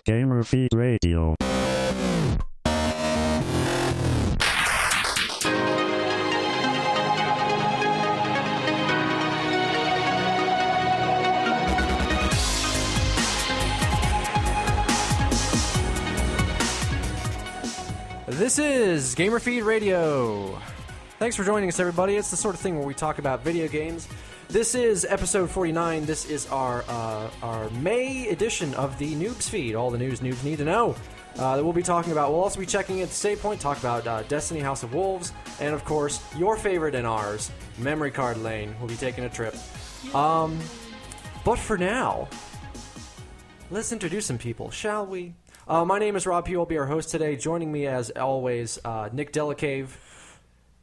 Gamer Feed Radio. This is Gamer Feed Radio. Thanks for joining us, everybody. It's the sort of thing where we talk about video games. This is episode 49. This is our May edition of the Noobs feed. All the news noobs need to know that we'll be talking about. We'll also be checking at the save point, talk about Destiny House of Wolves, and of course, your favorite and ours, Memory Card Lane. We'll be taking a trip. But for now, let's introduce some people, shall we? My name is Rob Pugh. I'll be our host today. Joining me, as always, Nick Delacave.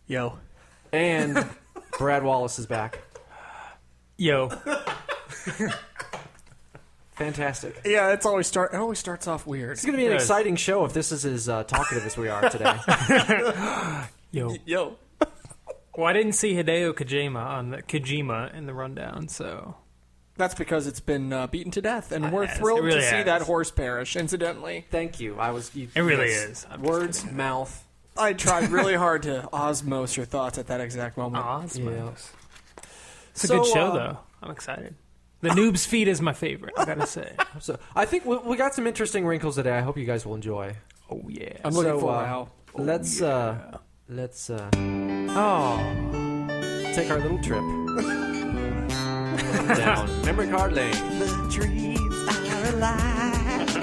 Yo. And Brad Wallace is back. Yo. Fantastic. Yeah, it always starts off weird. It's going to be an exciting show if this is as talkative as we are today. Yo. Well, I didn't see Hideo Kojima in the rundown, so... That's because it's been beaten to death, and we're It thrilled really to see has. that horse perish, incidentally. Thank you. It really is. I'm Words, mouth. I tried really hard to osmose your thoughts at that exact moment. Osmos. It's a So, good show, though. I'm excited. The Noobs feed is my favorite, I gotta say. So I think we got some interesting wrinkles today. I hope you guys will enjoy. Oh, yeah. I'm looking So, for how. Let's take our little trip down Memory Card Lane. The dreams are alive.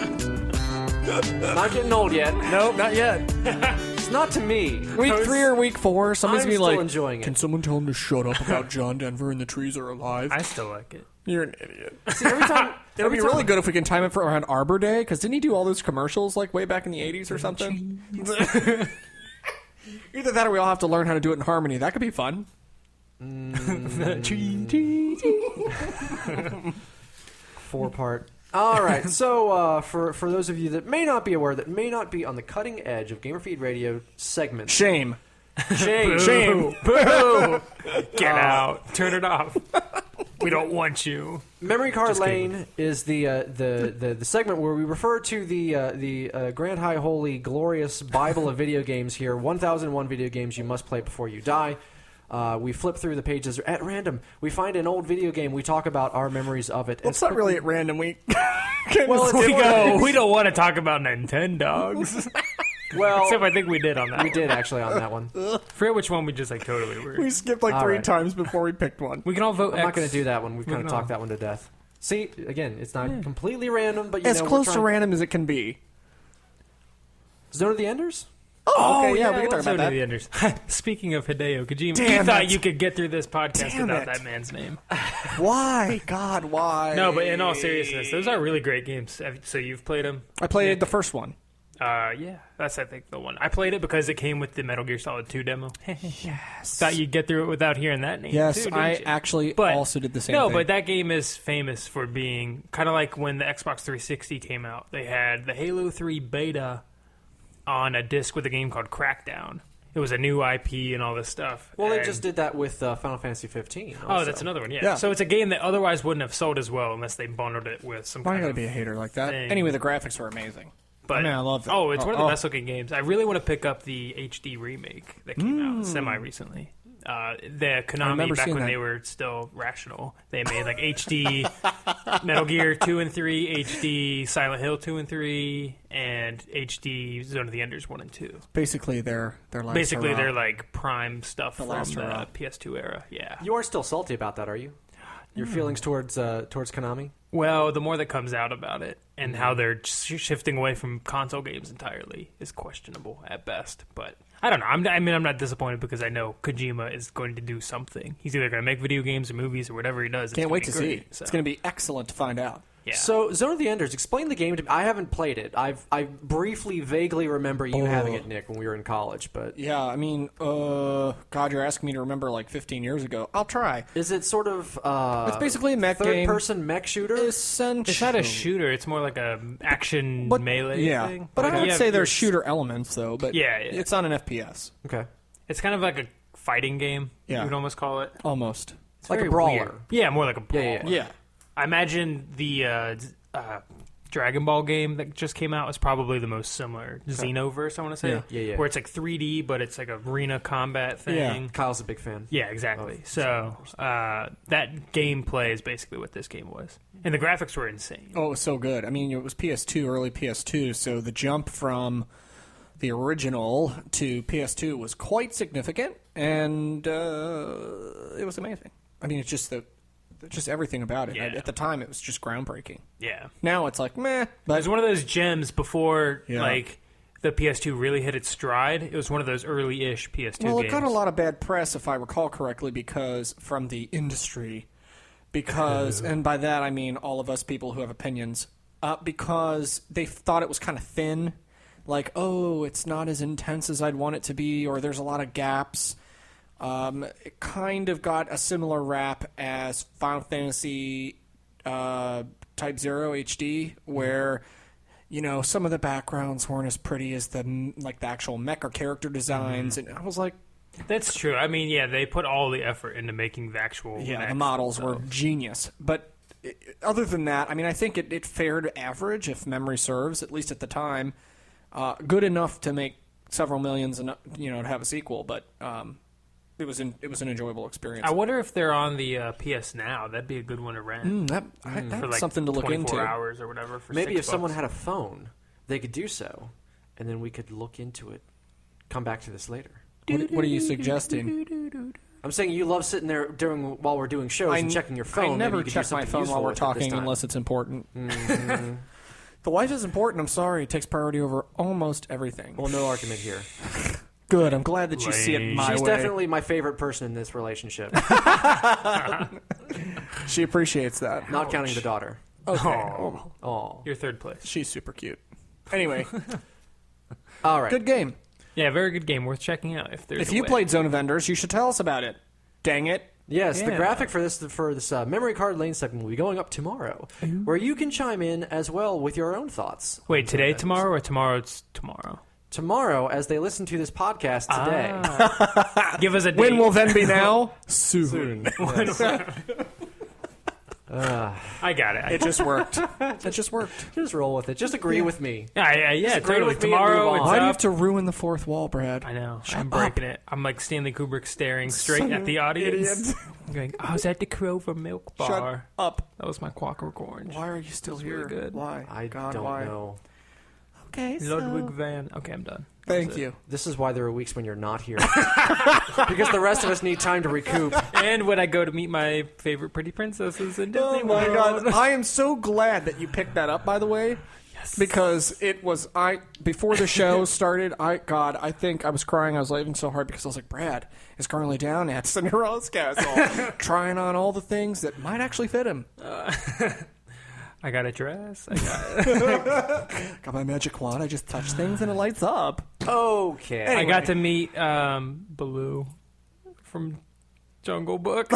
Not getting old yet. Nope, not yet. It's not to me. Week 3 or week 4, somebody's I'm gonna be still like, enjoying it. "Can someone tell him to shut up about John Denver and the trees are alive?" I still like it. You're an idiot. See, every time It'll be really good if we can time it for around Arbor Day, because didn't he do all those commercials like way back in the 80s or something? Either that or we all have to learn how to do it in harmony. That could be fun. Four-part. All right. So for those of you that may not be aware, that may not be on the cutting edge of Gamer Feed Radio segments. Shame. Shame. Boo. Get out. Turn it off. We don't want you. Memory Card Lane is the segment where we refer to the Grand High Holy Glorious Bible of video games here. 1001 video games you must play before you die. We flip through the pages at random. We find an old video game. We talk about our memories of it. Well, it's not really at random. We We don't want to talk about Nintendogs. Well, Except I think we did on that. we did actually on that one. Forget which one we just totally were. we skipped like All 3 right. times before we picked one. We can all vote I'm X. not going to do that one. We've kind of Moving talked on. that one to death. See, again, it's not completely random, but As we're close to trying- random as it can be. Zone of the Enders? Oh, okay, yeah, we can let's talk about go to that. the enders. Speaking of Hideo Kojima, Damn you thought it. you could get through this podcast Damn without it. that man's name. Why? God, why? No, but in all seriousness, those are really great games. So you've played them? I played the first one. Yeah, that's I think the one. I played it because it came with the Metal Gear Solid 2 demo. Yes. Thought you'd get through it without hearing that name. Yes, too, didn't I you? actually But- also did the same No, thing. but that game is famous for being kind of like when the Xbox 360 came out. They had the Halo 3 beta on a disc with a game called Crackdown. It was a new IP and all this stuff. Well, they And- just did that with Final Fantasy 15. Oh, that's another one, yeah. Yeah. So it's a game that otherwise wouldn't have sold as well unless they bundled it with some Why kind gotta of be a hater like that? thing. Anyway, the graphics were amazing. But, I mean, I love that. Oh, it's one of the Oh. best looking games. I really want to pick up the HD remake that came out semi recently. The Konami remember back seeing when that. they were still rational. They made like HD Metal Gear 2 and 3, HD Silent Hill 2 and 3, and HD Zone of the Enders 1 and 2. Basically, they're last Basically, hurrah. they're like prime stuff The from last the hurrah. PS2 era. Yeah. You are still salty about that, are you? Your feelings towards Konami? Well, the more that comes out about it and how they're shifting away from console games entirely is questionable at best. But I don't know. I'm not disappointed because I know Kojima is going to do something. He's either going to make video games or movies or whatever he does. Can't wait to be see. great, so. It's going to be excellent to find out. Yeah. So, Zone of the Enders, explain the game to me. I haven't played it. I briefly, vaguely remember you having it, Nick, when we were in college. But Yeah, I mean, God, you're asking me to remember like 15 years ago. I'll try. is it sort of It's basically a mech game. third-person mech shooter? Essentially. It's not a shooter. It's more like a action melee yeah. thing. But Like, I would you say have- there's shooter elements, though. But Yeah. it's not an FPS. Okay. It's kind of like a fighting game. Yeah. You would almost call it. Almost. It's like a very brawler. weird. Yeah, more like a brawler. Yeah. Yeah. I imagine the Dragon Ball game that just came out is probably the most similar. Xenoverse, I want to say. Yeah. Where it's like 3D, but it's like a arena combat thing. Yeah. Kyle's a big fan. Yeah, exactly. Oh, So that gameplay is basically what this game was. And the graphics were insane. Oh, it was so good. I mean, it was PS2, early PS2, so the jump from the original to PS2 was quite significant, and it was amazing. I mean, it's just everything about it. Yeah. At the time, it was just groundbreaking. Yeah. Now it's like, meh. It But was one of those gems before, Yeah. like, the PS2 really hit its stride. It was one of those early-ish PS2 well, games. it got a lot of bad press, if I recall correctly, because from the industry. Because, and by that I mean all of us people who have opinions, because they thought it was kind of thin. Like, oh, it's not as intense as I'd want it to be, or there's a lot of gaps. It kind of got a similar rap as Final Fantasy Type 0 HD, where, you know, some of the backgrounds weren't as pretty as the actual mecha character designs, and I was like, That's true. I mean, yeah, they put all the effort into making the actual yeah, mech, the models so. were genius. But other than that, I mean, I think it fared average, if memory serves, at least at the time. Good enough to make several millions, and to have a sequel. But it was an enjoyable experience. I wonder if they're on the PS Now. That'd be a good one to rent That's for like something to look 24 into. hours or whatever. For Maybe if $6. someone had a phone, they could do so, and then we could look into it. Come back to this later. What are you suggesting? I'm saying you love sitting there while we're doing shows and checking your phone. I Maybe never you could do check my something phone useful while we're with it this talking time. unless it's important. Mhm. The life is important. I'm sorry. It takes priority over almost everything. Well, no argument here. Good. I'm glad that you see it Lame. my She's way. definitely my favorite person in this relationship, She appreciates that. not counting the daughter. Okay. Aw. Oh, You're third place. She's super cute. Anyway, all right. good game. Yeah, very good game. Worth checking out if there's If a you way. played Zone of Enders, you should tell us about it. Dang it. Yes, the Yeah. graphic for this memory card lane segment will be going up tomorrow, where you can chime in as well with your own thoughts. Wait, on today, Zone of tomorrow, or tomorrow's tomorrow? Tomorrow, as they listen to this podcast today. Ah. Give us a date. When will then be now? Soon. I got it. It just worked. It just worked. Just roll with it. Just agree with me. Yeah, Disagree totally. with me and Tomorrow, move on. it's Why do you up. have to ruin the fourth wall, Brad? I know. Shut I'm breaking it. I'm like Stanley Kubrick staring straight Son at of the an audience. idiot. I'm going, I was at the Crover Milk Bar. Shut up. That was my Clockwork Orange. Why are you still That's here? really good. Why? I God, don't why? know. Okay, Ludwig van. Okay, I'm done. Thank That's it. you. This is why there are weeks when you're not here. Because the rest of us need time to recoup. And when I go to meet my favorite pretty princesses in Disney Oh my World. God! I am so glad that you picked that up. By the way, Yes. because it was before the show started. I think I was crying. I was laughing so hard because I was like, Brad is currently down at Cinderella's castle, trying on all the things that might actually fit him. I got a dress. I got. Got my magic wand. I just touch things and it lights up. Okay. I got to meet Baloo from Jungle Book.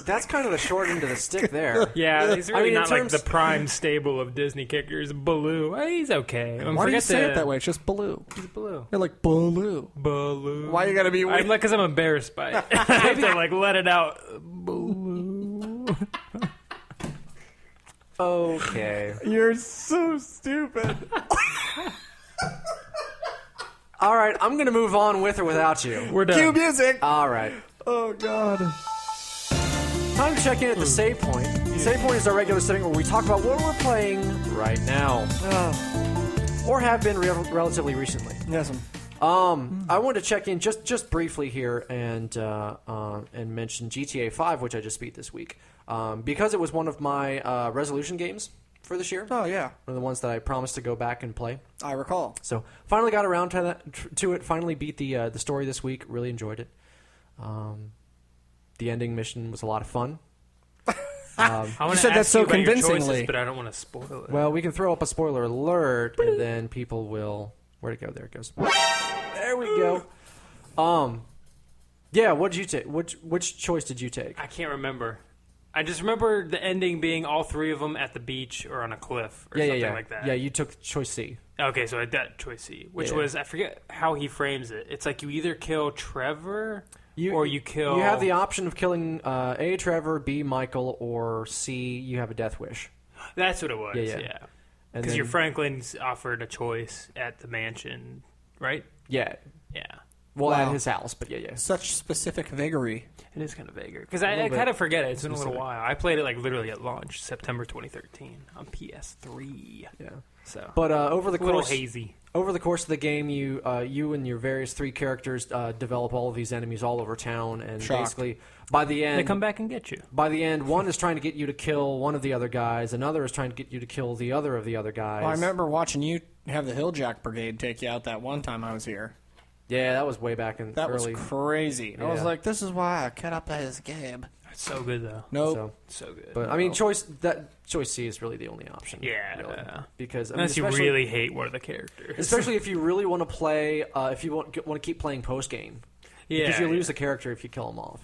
That's kind of the short end of the stick there. Yeah, he's really I mean, in not terms- like the prime stable of Disney kickers. Baloo, he's okay. Why do you say it that way? It's just Baloo. He's Baloo. They're like Baloo. Baloo. Why you gotta be weird? I'm like, because I'm embarrassed by it. I have to like let it out. Baloo. Okay. You're so stupid. All right, I'm going to move on with or without you. We're done. Cue music. All right. Oh God. Time to check in at the save point. Save point is our regular setting where we talk about what we're playing right now. Or have been relatively recently. Yes. I want to check in just briefly here and mention GTA 5, which I just beat this week, because it was one of my resolution games for this year. Oh yeah. One of the ones that I promised to go back and play. I recall. So finally got around to it. Finally beat the story this week. Really enjoyed it. The ending mission was a lot of fun. I wanna You said that ask so you about your convincingly. choices, but I don't want to spoil it. Well, we can throw up a spoiler alert, and then people will. Where'd it go? There it goes. There we go. Yeah. What did you take? Which choice did you take? I can't remember. I just remember the ending being all three of them at the beach or on a cliff or something like that. Yeah, you took choice C. Okay, so I got choice C, which Yeah. was, I forget how he frames it. It's like you either kill Trevor you kill. You have the option of killing A, Trevor, B, Michael, or C, you have a death wish. That's what it was. Yeah. Yeah. And Because then- your Franklin's offered a choice at the mansion, right? Yeah. Yeah. Well, Wow. at his house, but yeah. Such specific vagary. It is kind of vaguer. Because I little bit kind of forget it. It's been a little specific. while. I played it like literally at launch, September 2013 on PS3. Yeah. So, But over the a little course hazy. over the course of the game, you and your various 3 characters develop all of these enemies all over town, and Shocked. basically by the end They come back and get you. By the end, one is trying to get you to kill one of the other guys, another is trying to get you to kill the other of the other guys. Well, I remember watching you have the Hilljack Brigade take you out that one time I was here. Yeah, that was way back in That early. was crazy. I was Yeah. like, this is why I cut up this game. It's so good, though. Nope. So, So good. but I mean, choice C is really the only option. Yeah. really. Because I mean, Unless you especially- really hate one of the characters. especially if you really want to play, if you want to keep playing post game, because you lose the character if you kill him off.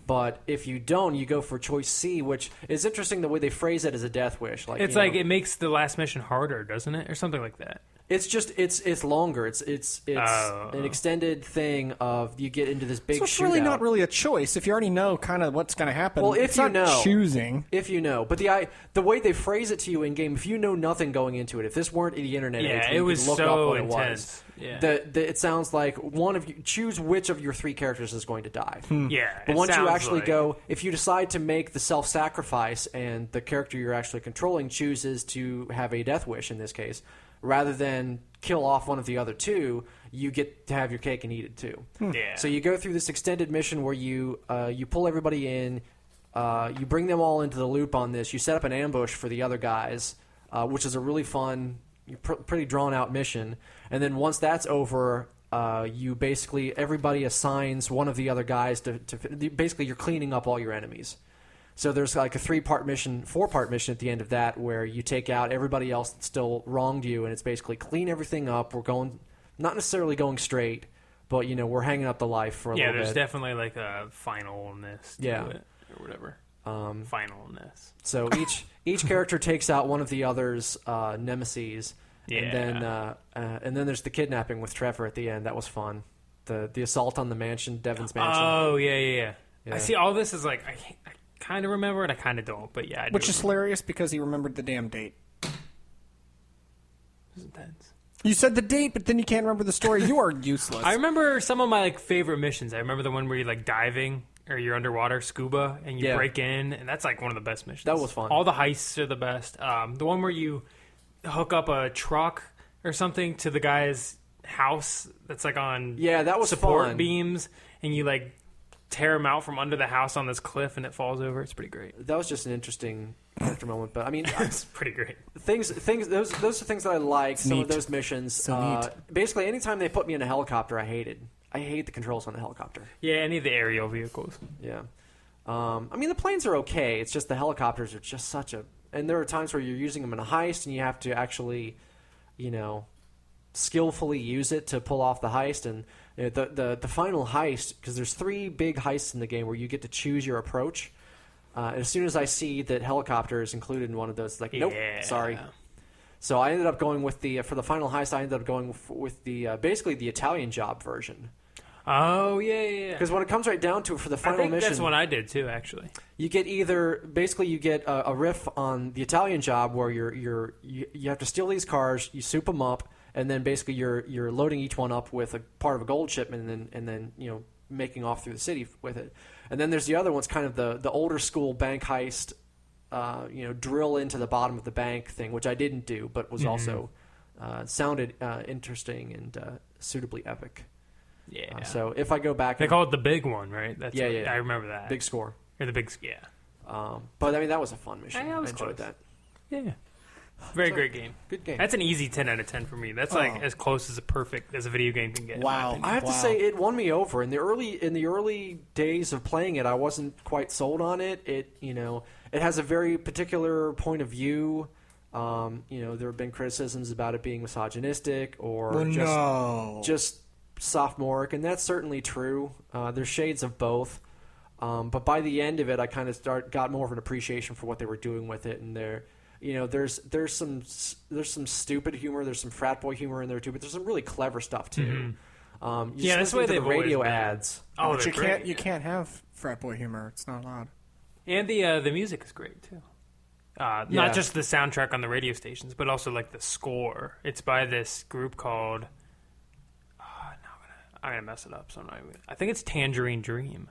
But if you don't, you go for choice C, which is interesting the way they phrase it as a death wish. Like It's you like know, it makes the last mission harder, doesn't it? Or something like that. it's just it's longer. It's Oh. an extended thing of you get into this big. So it's shootout. really not really a choice if you already know kind of what's going to happen. Well, if it's you not know. choosing. If you know, but the way they phrase it to you in game, if you know nothing going into it, if this weren't the internet age, Yeah, where it you was could look up so what intense. it was. Yeah. It sounds like one of you choose which of your 3 characters is going to die. Yeah. But it once you sounds actually like- go, if you decide to make the self-sacrifice and the character you're actually controlling chooses to have a death wish in this case, rather than kill off one of the other 2, you get to have your cake and eat it too. Yeah. So you go through this extended mission where you pull everybody in, you bring them all into the loop on this. You set up an ambush for the other guys, which is a really fun, pretty drawn out mission. And then once that's over, you basically everybody assigns one of the other guys to basically you're cleaning up all your enemies. So there's like a 4-part mission at the end of that where you take out everybody else that still wronged you, and it's basically clean everything up. We're going, not necessarily going straight, but we're hanging up the life for a Yeah, little there's bit. definitely like a finalness to Yeah. it, or whatever. Finalness. So each character takes out one of the other's nemesis, and then there's the kidnapping with Trevor at the end. That was fun. The assault on the mansion, Devin's mansion. Oh, yeah. Yeah. I see all this is like, I kind of remember it, I kind of don't, but yeah. I do Which is remember. hilarious because he remembered the damn date. It was intense. You said the date, but then you can't remember the story. You are useless. I remember some of my like favorite missions. I remember the one where you're like diving or you're underwater scuba and you Yeah. break in, and that's like one of the best missions. That was fun. All the heists are the best. The one where you hook up a truck or something to the guy's house that's like on Yeah, that was support fun. beams, and you like tear him out from under the house on this cliff, and it falls over. It's pretty great. That was just an interesting character moment. But I mean, It's pretty great. things. Those are things that I like. Some of neat. those missions. So neat. Basically, anytime they put me in a helicopter, I hated. I hate the controls on the helicopter. Yeah, any of the aerial vehicles. Yeah. I mean, the planes are okay. It's just the helicopters are just such a. And there are times where you're using them in a heist, and you have to actually, skillfully use it to pull off the heist. And the final heist, because there's 3 big heists in the game where you get to choose your approach. And as soon as I see that helicopter is included in one of those, it's like, nope, Yeah. sorry. So I ended up going with for the final heist. I ended up going with the basically the Italian Job version. Oh yeah. Because when it comes right down to it, for the I final think mission, that's one I did too, actually. you get you get a riff on the Italian Job where you have to steal these cars, you soup them up, and then basically you're loading each one up with a part of a gold shipment, and then making off through the city with it. And then there's the other one's kind of the older school bank heist, drill into the bottom of the bank thing, which I didn't do, but was also sounded interesting and suitably epic. Yeah. So if I go back, They call it the big one, right? That's Yeah, what- yeah. I remember that. big score. Or the big, yeah. But I mean that was a fun mission. Yeah, it was I enjoyed close. that. Yeah. Very great game. Good game. That's an easy 10 out of 10 for me. That's like as close as a video game can get. in my Wow. opinion. I have to say it won me over in the early days of playing it. I wasn't quite sold on it. It has a very particular point of view. There have been criticisms about it being misogynistic or just sophomoric, and that's certainly true. There's shades of both. But by the end of it, I kind of got more of an appreciation for what they were doing with it, and there's some stupid humor, there's some frat boy humor in there too, but there's some really clever stuff too. That's the way they've the radio always been. ads. Oh, But they're great. you can't have frat boy humor. It's not allowed. And the music is great too. Not just the soundtrack on the radio stations, but also like the score. It's by this group called. I'm gonna mess it up. So I think it's Tangerine Dream.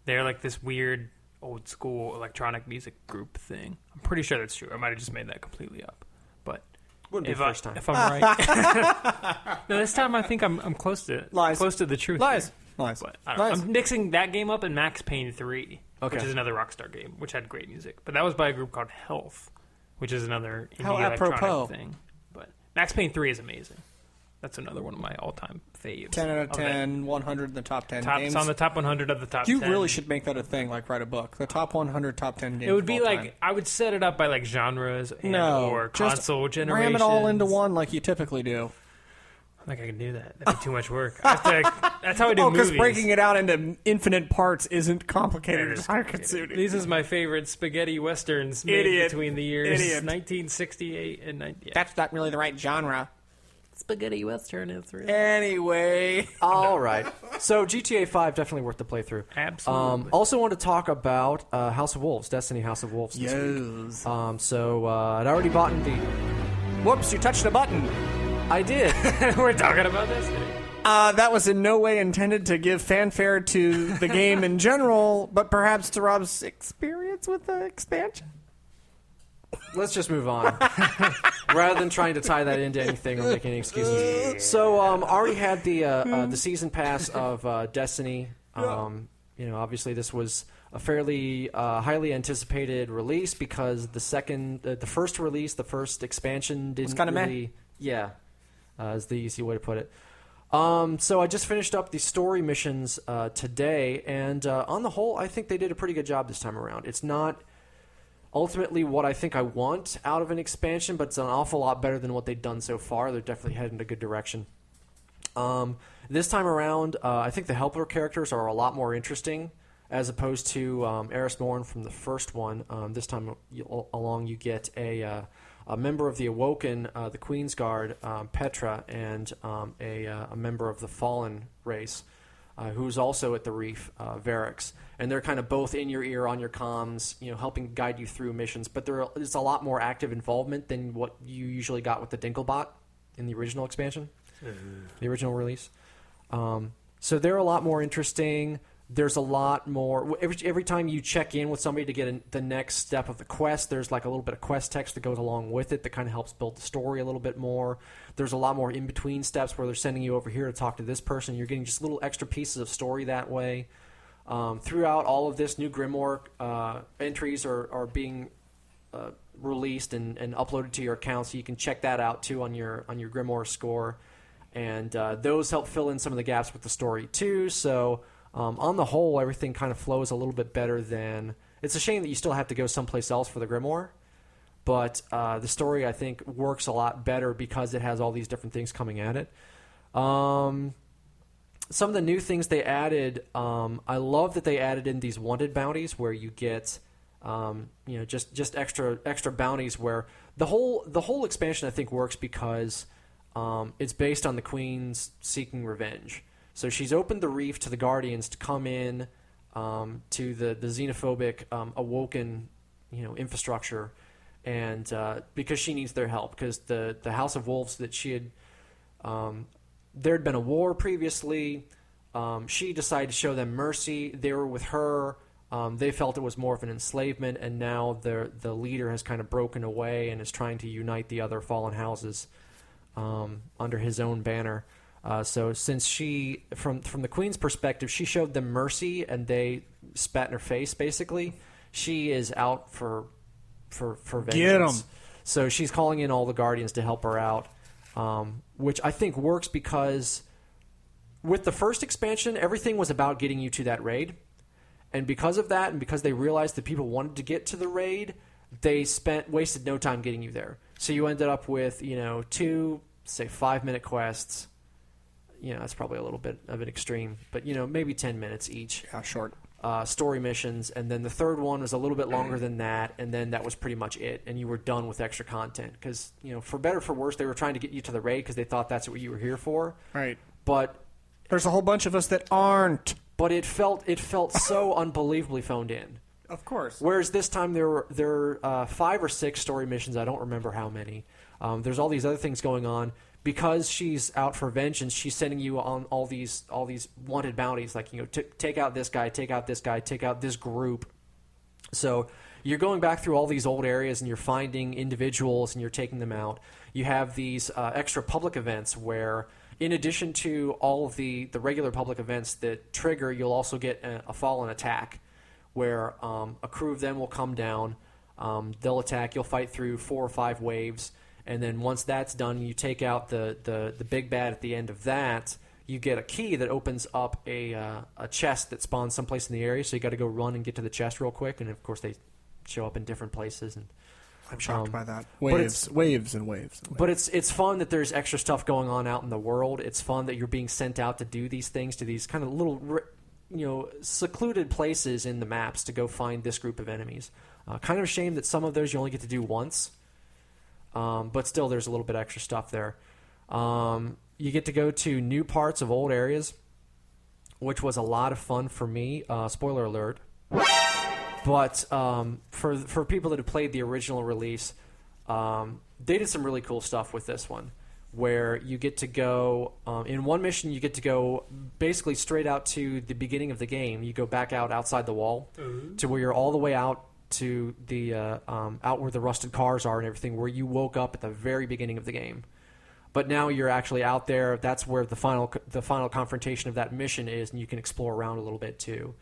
They're like this weird old school electronic music group thing. I'm pretty sure that's true. I might have just made that completely up, but Wouldn't be the first time. if I'm right. No, this time I think I'm close to Lies. close to the truth. Lies. here. Lies. But I don't know. Lies. I'm mixing that game up and Max Payne 3, Okay. which is another Rockstar game, which had great music. But that was by a group called Health, which is another indie How electronic apropos. thing. But Max Payne 3 is amazing. That's another one of my all-time faves. 10 out of that. 10, 100 in the top 10 games. It's on the top 100 of the top 10. You really should make that a thing, like write a book. The top 100, top 10 games. It would of be all like, time. I would set it up by like genres or just console generations. ram it all into one like you typically do. I think I can do that. That'd be too much work. That's how I do Oh, movies. because breaking it out into infinite parts isn't complicated. It It's is time complicated. consuming. These is my favorite spaghetti westerns made Idiot. between the years Idiot. 1968 and 90. That's not really the right genre. Spaghetti western is real. Anyway. All right. So GTA 5 definitely worth the playthrough. Absolutely. Also want to talk about House of Wolves, Destiny House of Wolves this week. Yes. I'd already bought the... Whoops, you touched a button. I did. We're talking about this today. That was in no way intended to give fanfare to the game in general, but perhaps to Rob's experience with the expansion. Let's just move on. Rather than trying to tie that into anything or make any excuses. So, already had the season pass of Destiny. Obviously this was a fairly highly anticipated release because the first release, the first expansion didn't kinda meh. really... Yeah, is the easy way to put it. So I just finished up the story missions today, and on the whole, I think they did a pretty good job this time around. It's not ultimately what I think I want out of an expansion, but it's an awful lot better than what they've done so far. They're definitely heading in a good direction. This time around, I think the helper characters are a lot more interesting as opposed to Eris Morn from the first one. This time along, you get a member of the Awoken, the Queen's Guard, Petra, and a member of the Fallen race, who's also at the Reef, Varix. And they're kind of both in your ear, on your comms, helping guide you through missions. But it's a lot more active involvement than what you usually got with the Dinklebot in the original expansion, the original release. So they're a lot more interesting. There's a lot more... Every time you check in with somebody to get the next step of the quest, there's like a little bit of quest text that goes along with it that kind of helps build the story a little bit more. There's a lot more in-between steps where they're sending you over here to talk to this person. You're getting just little extra pieces of story that way. Throughout all of this, new Grimoire entries are being released and uploaded to your account, so you can check that out too on your Grimoire score. And those help fill in some of the gaps with the story too. So... on the whole, everything kind of flows a little bit better than... It's a shame that you still have to go someplace else for the Grimoire, but the story, I think, works a lot better because it has all these different things coming at it. Some of the new things they added, I love that they added in these wanted bounties where you get just extra bounties where the whole expansion, I think, works because it's based on the Queen's seeking revenge. So she's opened the Reef to the Guardians to come in to the xenophobic Awoken, infrastructure, and because she needs their help. Because the House of Wolves that she had, there had been a war previously. She decided to show them mercy. They were with her. They felt it was more of an enslavement, and now the leader has kind of broken away and is trying to unite the other fallen houses under his own banner. So since she, from the Queen's perspective, she showed them mercy and they spat in her face, basically, she is out for vengeance. Get 'em. So she's calling in all the Guardians to help her out, which I think works because with the first expansion, everything was about getting you to that raid. And because of that, and because they realized that people wanted to get to the raid, they wasted no time getting you there. So you ended up with, 2, say, 5-minute quests. That's probably a little bit of an extreme, but, maybe 10 minutes each. Yeah, short. Story missions, and then the third one was a little bit longer than that, and then that was pretty much it, and you were done with extra content. Because, for better or for worse, they were trying to get you to the raid because they thought that's what you were here for. Right. But There's a whole bunch of us that aren't. But it felt so unbelievably phoned in. Of course. Whereas this time there were 5 or 6 story missions. I don't remember how many. There's all these other things going on. Because she's out for vengeance, she's sending you on all these wanted bounties, like, you know, take out this guy, take out this guy, take out this group. So you're going back through all these old areas and you're finding individuals and you're taking them out. You have these extra public events where, in addition to all of the regular public events that trigger, you'll also get a fallen attack where a crew of them will come down, they'll attack, you'll fight through 4 or 5 waves. And then once that's done, you take out the big bad at the end of that, you get a key that opens up a chest that spawns someplace in the area. So you got to go run and get to the chest real quick. And, of course, they show up in different places. And I'm shocked by that. Waves and waves. But it's fun that there's extra stuff going on out in the world. It's fun that you're being sent out to do these things, to these kind of little, you know, secluded places in the maps to go find this group of enemies. Kind of a shame that some of those you only get to do once. But still, there's a little bit extra stuff there. You get to go to new parts of old areas, which was a lot of fun for me. Spoiler alert. But for people that have played the original release, they did some really cool stuff with this one, where you get to go in one mission. You get to go basically straight out to the beginning of the game. You go back outside the wall to where you're all the way out to the out where the rusted cars are and everything, where you woke up at the very beginning of the game. But now you're actually out there. That's where the final confrontation of that mission is, and you can explore around a little bit too.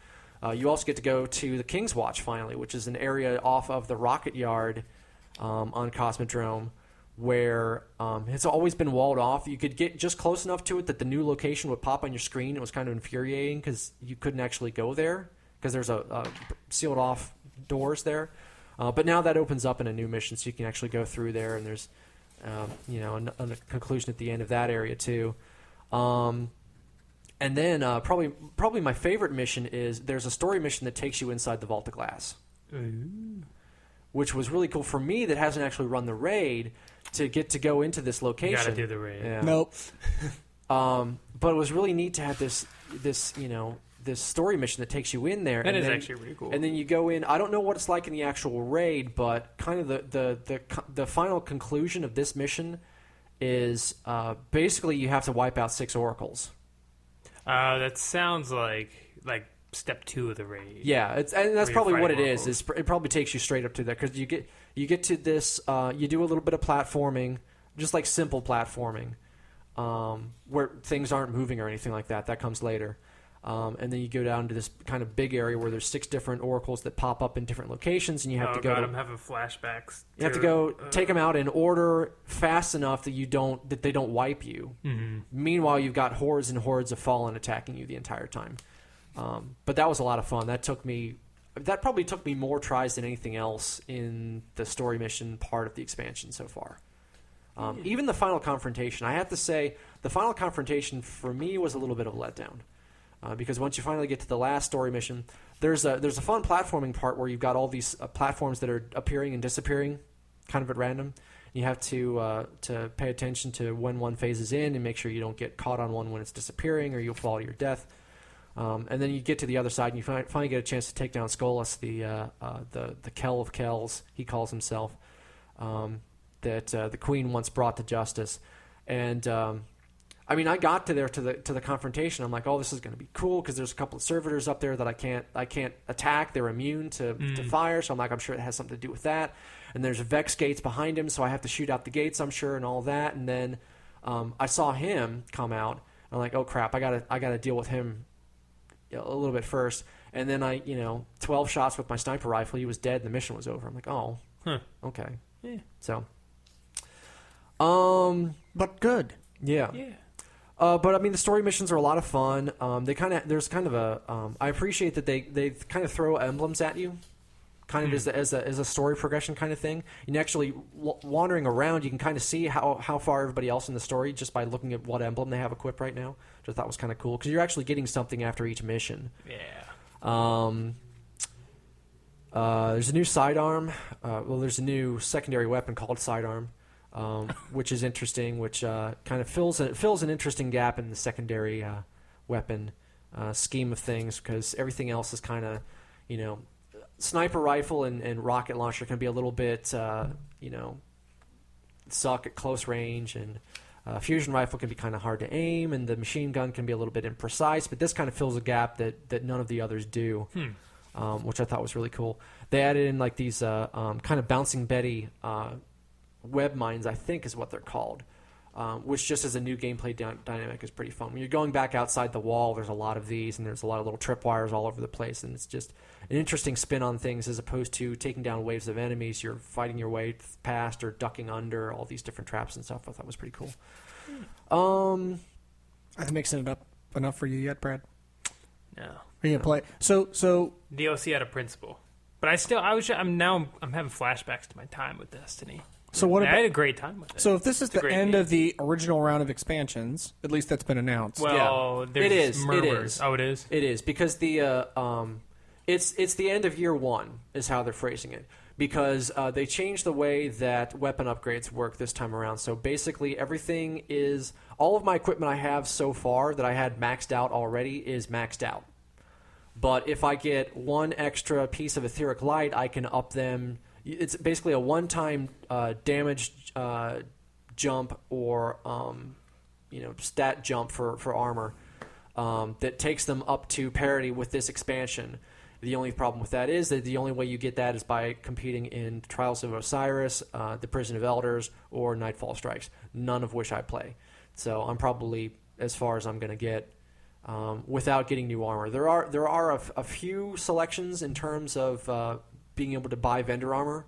You also get to go to the King's Watch finally, which is an area off of the rocket yard on Cosmodrome, where it's always been walled off. You could get just close enough to it that the new location would pop on your screen. It was kind of infuriating because you couldn't actually go there because there's a sealed off doors there. But now that opens up in a new mission, so you can actually go through there, and there's you know, a conclusion at the end of that area too. And then probably my favorite mission is there's a story mission that takes you inside the Vault of Glass, which was really cool for me that hasn't actually run the raid to get to go into this location. You gotta do the raid. Yeah. Nope. But it was really neat to have this you know, this story mission that takes you in there. That is actually really cool. And then you go in. I don't know what it's like in the actual raid, but kind of the final conclusion of this mission is basically you have to wipe out 6 oracles. That sounds like step 2 of the raid. Yeah, and that's probably what it oracles. is. It probably takes you straight up to that because you get to this. You do a little bit of platforming, just like simple platforming, where things aren't moving or anything like that. That comes later. And then you go down to this kind of big area where there's 6 different oracles that pop up in different locations, and you have to go. I'm having flashbacks. You have to go take them out in order fast enough that they don't wipe you. Mm-hmm. Meanwhile, you've got hordes and hordes of fallen attacking you the entire time. But that was a lot of fun. That probably took me more tries than anything else in the story mission part of the expansion so far. Even the final confrontation, I have to say, the final confrontation for me was a little bit of a letdown. Because once you finally get to the last story mission, there's a fun platforming part where you've got all these platforms that are appearing and disappearing, kind of at random. You have to pay attention to when one phases in and make sure you don't get caught on one when it's disappearing, or you'll fall to your death. And then you get to the other side, and you finally get a chance to take down Skolas, the Kell of Kells, he calls himself, that the Queen once brought to justice, and. I mean, I got to the confrontation. I'm like, oh, this is going to be cool because there's a couple of servitors up there that I can't attack. They're immune to fire, so I'm like, I'm sure it has something to do with that. And there's Vex gates behind him, so I have to shoot out the gates, I'm sure, and all that. And then I saw him come out. I'm like, oh crap, I gotta deal with him a little bit first. And then 12 shots with my sniper rifle, he was dead, and the mission was over. I'm like, oh, okay, Yeah. So, But good. yeah. But I mean, the story missions are a lot of fun. I appreciate that they kind of throw emblems at you, kind of as a story progression kind of thing. And actually wandering around, you can kind of see how far everybody else in the story just by looking at what emblem they have equipped right now. Which I thought was kind of cool because you're actually getting something after each mission. Yeah. There's a new sidearm. There's a new secondary weapon called sidearm. Which is interesting, which kind of fills an interesting gap in the secondary weapon scheme of things, because everything else is kind of, sniper rifle and rocket launcher can be a little bit, suck at close range, and fusion rifle can be kind of hard to aim, and the machine gun can be a little bit imprecise, but this kind of fills a gap that none of the others do, which I thought was really cool. They added in like these kind of bouncing Betty web mines, I think is what they're called, which just as a new gameplay dynamic is pretty fun. When you're going back outside the wall, there's a lot of these, and there's a lot of little tripwires all over the place, and it's just an interesting spin on things as opposed to taking down waves of enemies. You're fighting your way past or ducking under all these different traps and stuff. I thought was pretty cool. Are they mixing it up enough for you yet, Brad? No. Are you gonna play? So DLC out of principle, but I'm having flashbacks to my time with Destiny. So what? I had a great time with it. So if this is It's a the great end game. of the original round of expansions, at least that's been announced. Well, there's It is. murmurs. It is. Oh, it is? It is, because the it's the end of year one is how they're phrasing it, because they changed the way that weapon upgrades work this time around. So basically everything is, all of my equipment I have so far that I had maxed out already is maxed out. But if I get one extra piece of etheric light, I can up them. It's basically a one-time damage jump or stat jump for armor that takes them up to parity with this expansion. The only problem with that is that the only way you get that is by competing in Trials of Osiris, the Prison of Elders, or Nightfall Strikes, none of which I play. So I'm probably as far as I'm going to get without getting new armor. There are a few selections in terms of being able to buy vendor armor,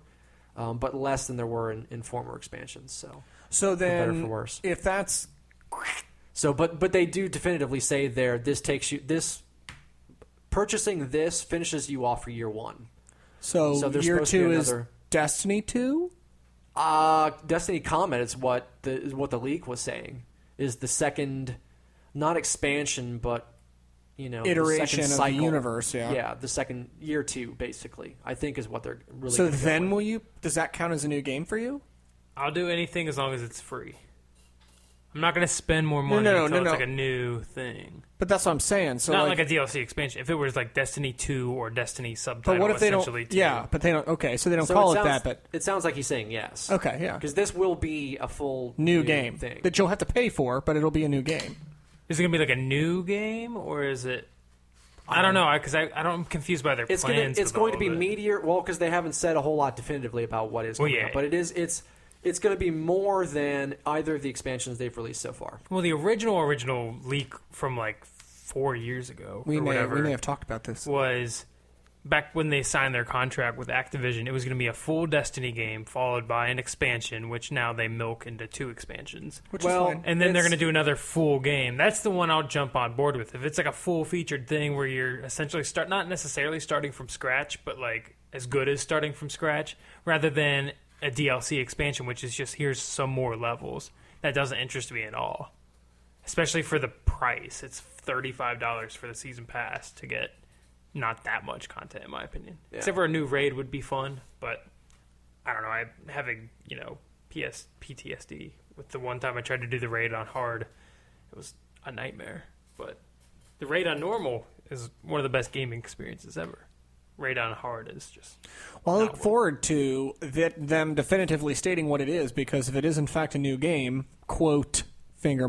but less than there were in former expansions. So then, for better, for worse. If that's but they do definitively say there, purchasing this finishes you off for year one. So there's year supposed to be 2 is another- Destiny 2. Destiny Comment is what the leak was saying, is the second, not expansion, but Iteration the of second the universe. Yeah, the second year 2 basically. I think is what they're really. So gonna go then, with. does that count as a new game for you? I'll do anything as long as it's free. I'm not going to spend more money No, until it's like a new thing. But that's what I'm saying. So Not like a DLC expansion. If it was like Destiny 2 or Destiny subtitle, but what if they don't? essentially 2. Yeah, but they don't. Okay, so they don't So call it sounds, that. But it sounds like he's saying yes. okay, yeah, Because this will be a full new game thing. that you'll have to pay for, but it'll be a new game. Is it going to be like a new game, or is it... I don't know, because I'm confused by their It's plans. It's with going all to be of it. Meteor. Well, because they haven't said a whole lot definitively about what is coming out, but it's going to be more than either of the expansions they've released so far. Well, the original leak from like 4 years ago We or whatever may have talked about this. was back when they signed their contract with Activision. It was going to be a full Destiny game followed by an expansion, which now they milk into 2 expansions. Which is fine. And then they're going to do another full game. That's the one I'll jump on board with. If it's like a full featured thing where you're essentially not necessarily starting from scratch, but like as good as starting from scratch, rather than a DLC expansion, which is just here's some more levels. That doesn't interest me at all. Especially for the price. It's $35 for the season pass to get not that much content, in my opinion. Yeah. Except for a new raid would be fun, but I don't know. I'm having, PTSD with the one time I tried to do the raid on hard. It was a nightmare. But the raid on normal is one of the best gaming experiences ever. Raid on hard is just... Well, I not look worth forward to them definitively stating what it is, because if it is in fact a new game, quote, finger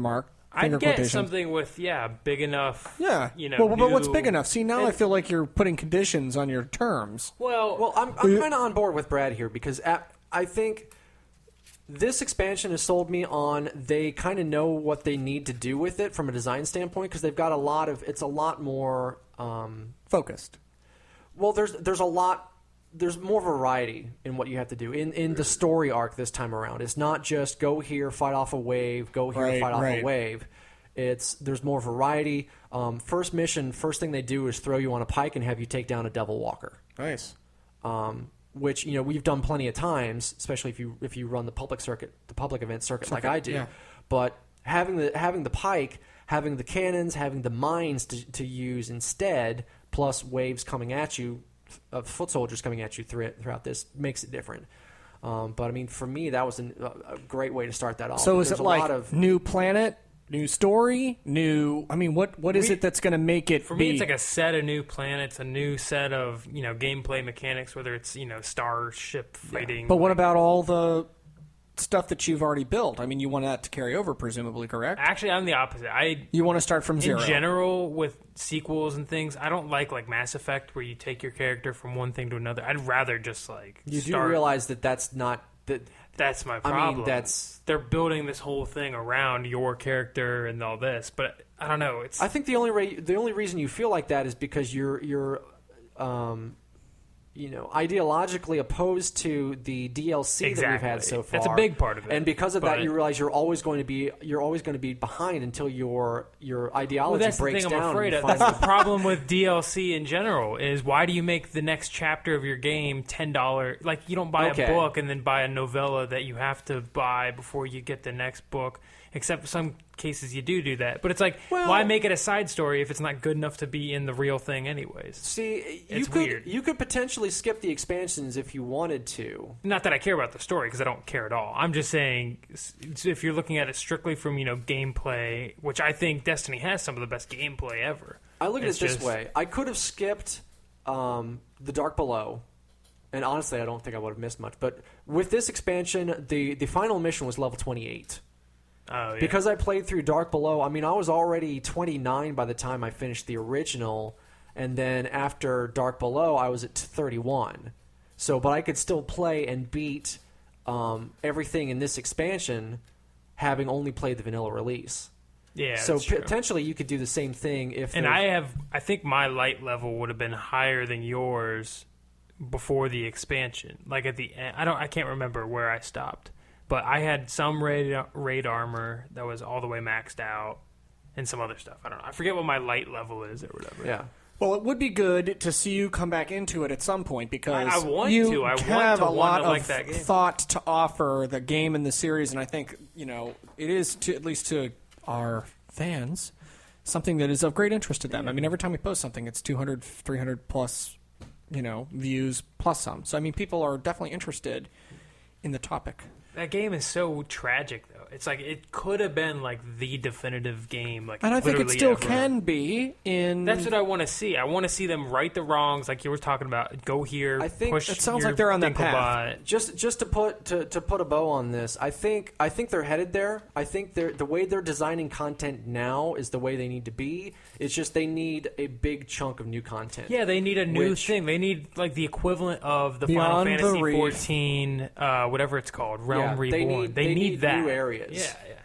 I'd get quotation. something with, big enough. Yeah. But what's big enough? See, now I feel like you're putting conditions on your terms. Well, I'm kind of on board with Brad here, because I think this expansion has sold me on they kind of know what they need to do with it from a design standpoint, because they've got it's a lot more Focused. Well, there's more variety in what you have to do in the story arc this time around. It's not just go here, fight off a wave, go here, fight off a wave. There's more variety. First mission, first thing they do is throw you on a pike and have you take down a devil walker. Nice. Which we've done plenty of times, especially if you run the public event circuit like I do. Yeah. But having the pike, having the cannons, having the mines to use instead, plus waves coming at you, of foot soldiers coming at you throughout this makes it different. But I mean, for me, that was a great way to start that off. So is There's it a like lot of new planet, New story? New... I mean, what is it that's going to make it For me, it's like a set of new planets, a new set of, gameplay mechanics, whether it's, starship fighting. But what about all the stuff that you've already built? I mean, you want that to carry over, presumably, correct? Actually, I'm the opposite. You want to start from zero. In general, with sequels and things, I don't like Mass Effect, where you take your character from one thing to another. I'd rather just, You do realize that that's not... That's my problem. I mean, they're building this whole thing around your character and all this, but I don't know. I think the only reason you feel like that is because you're ideologically opposed to the DLC that we've had so far. That's a big part of it. And because of that, you realize you're always going to be behind until your ideology breaks down. That's the thing I'm afraid of. That's the problem with DLC in general. Is why do you make the next chapter of your game $10? Like, you don't buy a book and then buy a novella that you have to buy before you get the next book. Except for some cases you do that. But it's like, why make it a side story if it's not good enough to be in the real thing anyways? See, it's weird. You could potentially skip the expansions if you wanted to. Not that I care about the story, because I don't care at all. I'm just saying, if you're looking at it strictly from, gameplay, which I think Destiny has some of the best gameplay ever. I look at it this way. I could have skipped the Dark Below. And honestly, I don't think I would have missed much. But with this expansion, the final mission was level 28. Oh, yeah. Because I played through Dark Below, I mean, I was already 29 by the time I finished the original, and then after Dark Below, I was at 31. But I could still play and beat everything in this expansion, having only played the vanilla release. Yeah, so that's true. Potentially you could do the same thing if. And I think my light level would have been higher than yours before the expansion. Like at the end, I can't remember where I stopped. But I had some raid armor that was all the way maxed out and some other stuff. I don't know. I forget what my light level is or whatever. Yeah. Well, it would be good to see you come back into it at some point because I want you to. I have want a lot to of like that game. thought to offer the game and the series, and I think it is at least to our fans something that is of great interest to them. I mean, every time we post something, it's 200, 300 plus views plus some. So I mean, people are definitely interested in the topic. That game is so tragic, though. It's like it could have been like the definitive game, like, and I think it still ever. can be. That's what I want to see. I want to see them right the wrongs, like you were talking about. Go here. I think push it sounds your like they're on that path. By. Just to put a bow on this, I think they're headed there. I think the way they're designing content now is the way they need to be. It's just they need a big chunk of new content. Yeah, they need a new thing. They need like the equivalent of the Beyond Final Fantasy the 14, whatever it's called, Realm Reborn. They need that. new areas.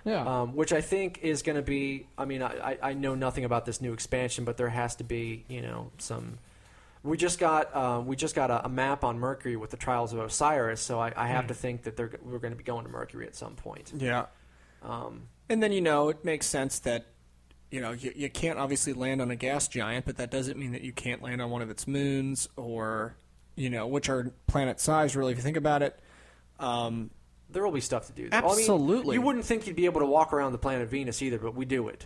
Yeah. Which I think is going to be. I mean, I know nothing about this new expansion, but there has to be some. We just got a map on Mercury with the Trials of Osiris, so I have to think that we're going to be going to Mercury at some point. Yeah. And then it makes sense that you can't obviously land on a gas giant, but that doesn't mean that you can't land on one of its moons or which are planet size. Really, if you think about it. There will be stuff to do. Absolutely. I mean, you wouldn't think you'd be able to walk around the planet Venus either, but we do it.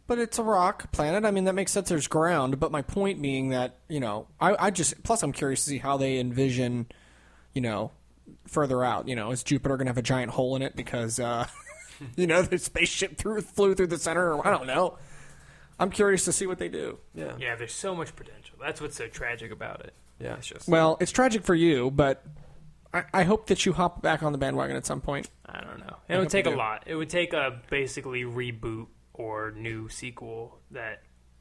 But it's a rock planet. I mean, that makes sense. There's ground. But my point being that, I just... Plus, I'm curious to see how they envision, further out. Is Jupiter going to have a giant hole in it because, the spaceship flew through the center? Or I don't know. I'm curious to see what they do. Yeah. Yeah, there's so much potential. That's what's so tragic about it. Yeah. Well, it's tragic for you, but... I hope that you hop back on the bandwagon at some point. I don't know. It would take a lot. It would take a basically reboot or new sequel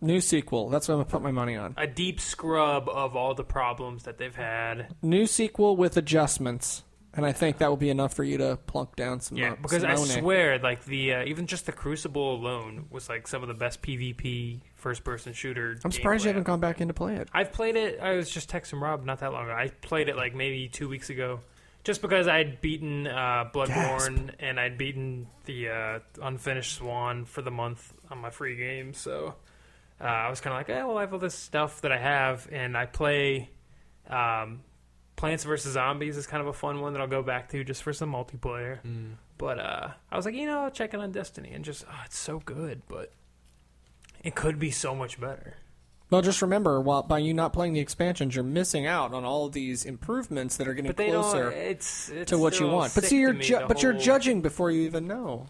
New sequel. That's what I'm going to put my money on. A deep scrub of all the problems that they've had. New sequel with adjustments. And I think that will be enough for you to plunk down some. Yeah, because I swear, like the even just the Crucible alone was like some of the best PvP first-person shooter. I'm surprised you haven't gone back in to play it. I've played it. I was just texting Rob not that long ago. I played it like maybe 2 weeks ago, just because I'd beaten Bloodborne and I'd beaten the Unfinished Swan for the month on my free game. So I was kind of like, I have all this stuff that I have, and I play. Plants vs. Zombies is kind of a fun one that I'll go back to just for some multiplayer. But I was like, check in on Destiny and just, it's so good, but it could be so much better. Well, just remember, by you not playing the expansions, you're missing out on all of these improvements that are getting closer it's to what you want. But see, you're judging before you even know.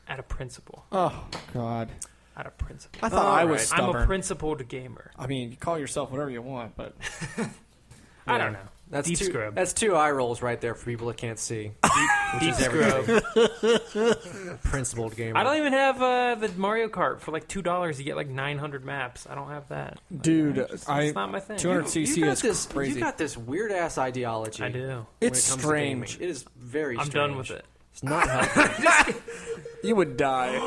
Out of principle. Oh, God. Out of principle. I thought I was stubborn. I'm a principled gamer. I mean, you call yourself whatever you want, but... I don't know. That's Deep two, scrub. That's 2 eye rolls right there for people that can't see. Deep scrub. Principled gamer. I don't even have the Mario Kart for like $2. You get like 900 maps. I don't have that. Dude, It's not my thing. 200cc is crazy. You got this weird-ass ideology. I do. It's when it comes to gaming. strange. It is very I'm strange. done with it. It's not healthy. You would die.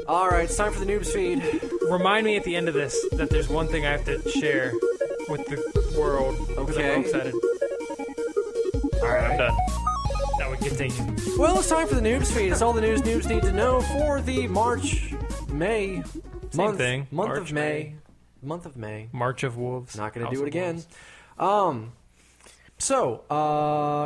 All right, it's time for the Noobs feed. Remind me at the end of this that there's one thing I have to share with the world. Okay. I'm excited. All right, I'm done. Now we continue. Well, it's time for the Noobs feed. It's all the news noobs need to know for the May month. thing. Month March, of May. Month of May. March of Wolves. Not going to House do it of again. Wolves. I'm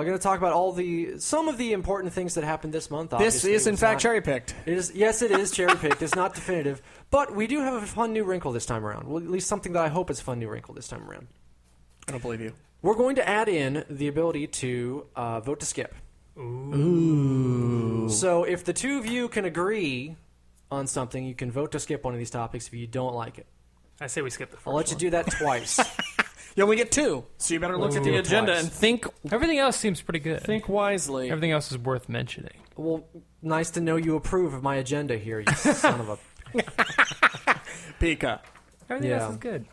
going to talk about some of the important things that happened this month. This Obviously, is, in it's fact, not- cherry-picked. It is. Yes, it is cherry-picked. It's not definitive. But we do have a fun new wrinkle this time around. Well, at least something that I hope is a fun new wrinkle this time around. I don't believe you. We're going to add in the ability to vote to skip. Ooh. So if the two of you can agree on something, you can vote to skip one of these topics if you don't like it. I say we skip the first I'll let you one. do that twice. You only get 2, so you better look at the Ooh. agenda Twice. and think Everything else seems pretty good. wisely. Everything else is worth mentioning. Well, nice to know you approve of my agenda here, you son of a... Pika. Everything Yeah. else is good.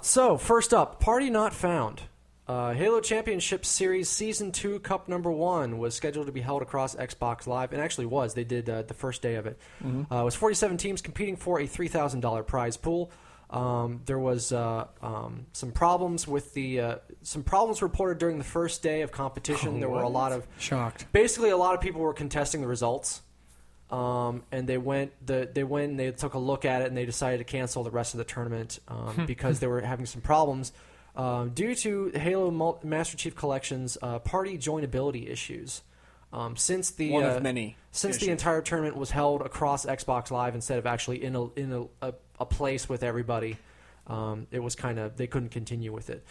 So, first up, Party Not Found. Halo Championship Series Season 2 Cup Number 1 was scheduled to be held across Xbox Live, and actually was. They did the first day of it. It was 47 teams competing for a $3,000 prize pool. There was some problems with some problems reported during the first day of competition. There were a lot of... Shocked. Basically, a lot of people were contesting the results. And they took a look at it and they decided to cancel the rest of the tournament because they were having some problems due to Halo Master Chief Collection's party joinability issues. Since the One of many since issues. the entire tournament was held across Xbox Live instead of actually in a place with everybody, it was they couldn't continue with it.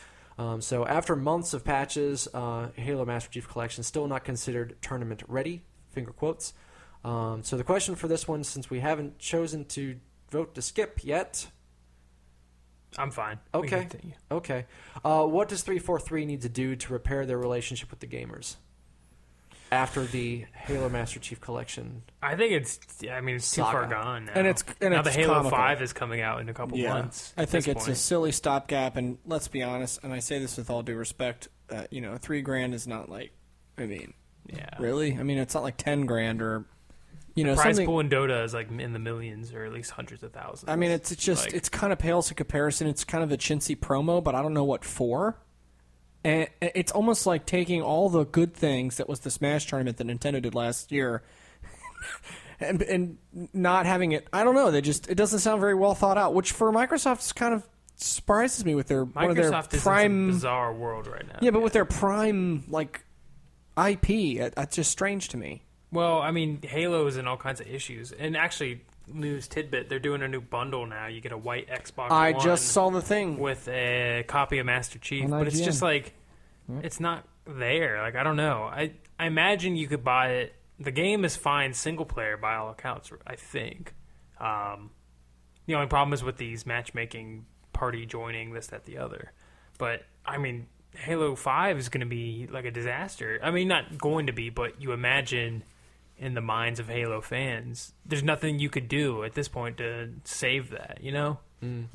So after months of patches, Halo Master Chief Collection still not considered tournament ready. Finger quotes. So the question for this one, since we haven't chosen to vote to skip yet... I'm fine. We can Okay. continue. Okay. What does 343 need to do to repair their relationship with the gamers after the Halo Master Chief Collection? I think it's too far Saga. gone now. And it's now the Halo comical. 5 is coming out in a couple months. I think at it's this a silly stopgap, and let's be honest, and I say this with all due respect, $3,000 is not like, yeah. really? It's not like $10,000 or, Prize something. pool in Dota is like in the millions or at least hundreds of thousands. It's just, Like- it's kind of pales in comparison. It's kind of a chintzy promo, but I don't know what for. And it's almost like taking all the good things that was the Smash tournament that Nintendo did last year and not having it. I don't know. It doesn't sound very well thought out, which for Microsoft kind of surprises me with their one of their Microsoft is prime in some bizarre world right now. Yeah, but with their prime IP, it's just strange to me. Well, Halo is in all kinds of issues. And actually, news tidbit, they're doing a new bundle now. You get a white Xbox I One just saw the thing. with a copy of Master Chief. On But it's IGN. just it's not there. I don't know. I imagine you could buy it. The game is fine single player by all accounts, I think. The only problem is with these matchmaking, party joining, this, that, the other. But, Halo 5 is going to be like a disaster. Not going to be, but you imagine in the minds of Halo fans, there's nothing you could do at this point to save that, And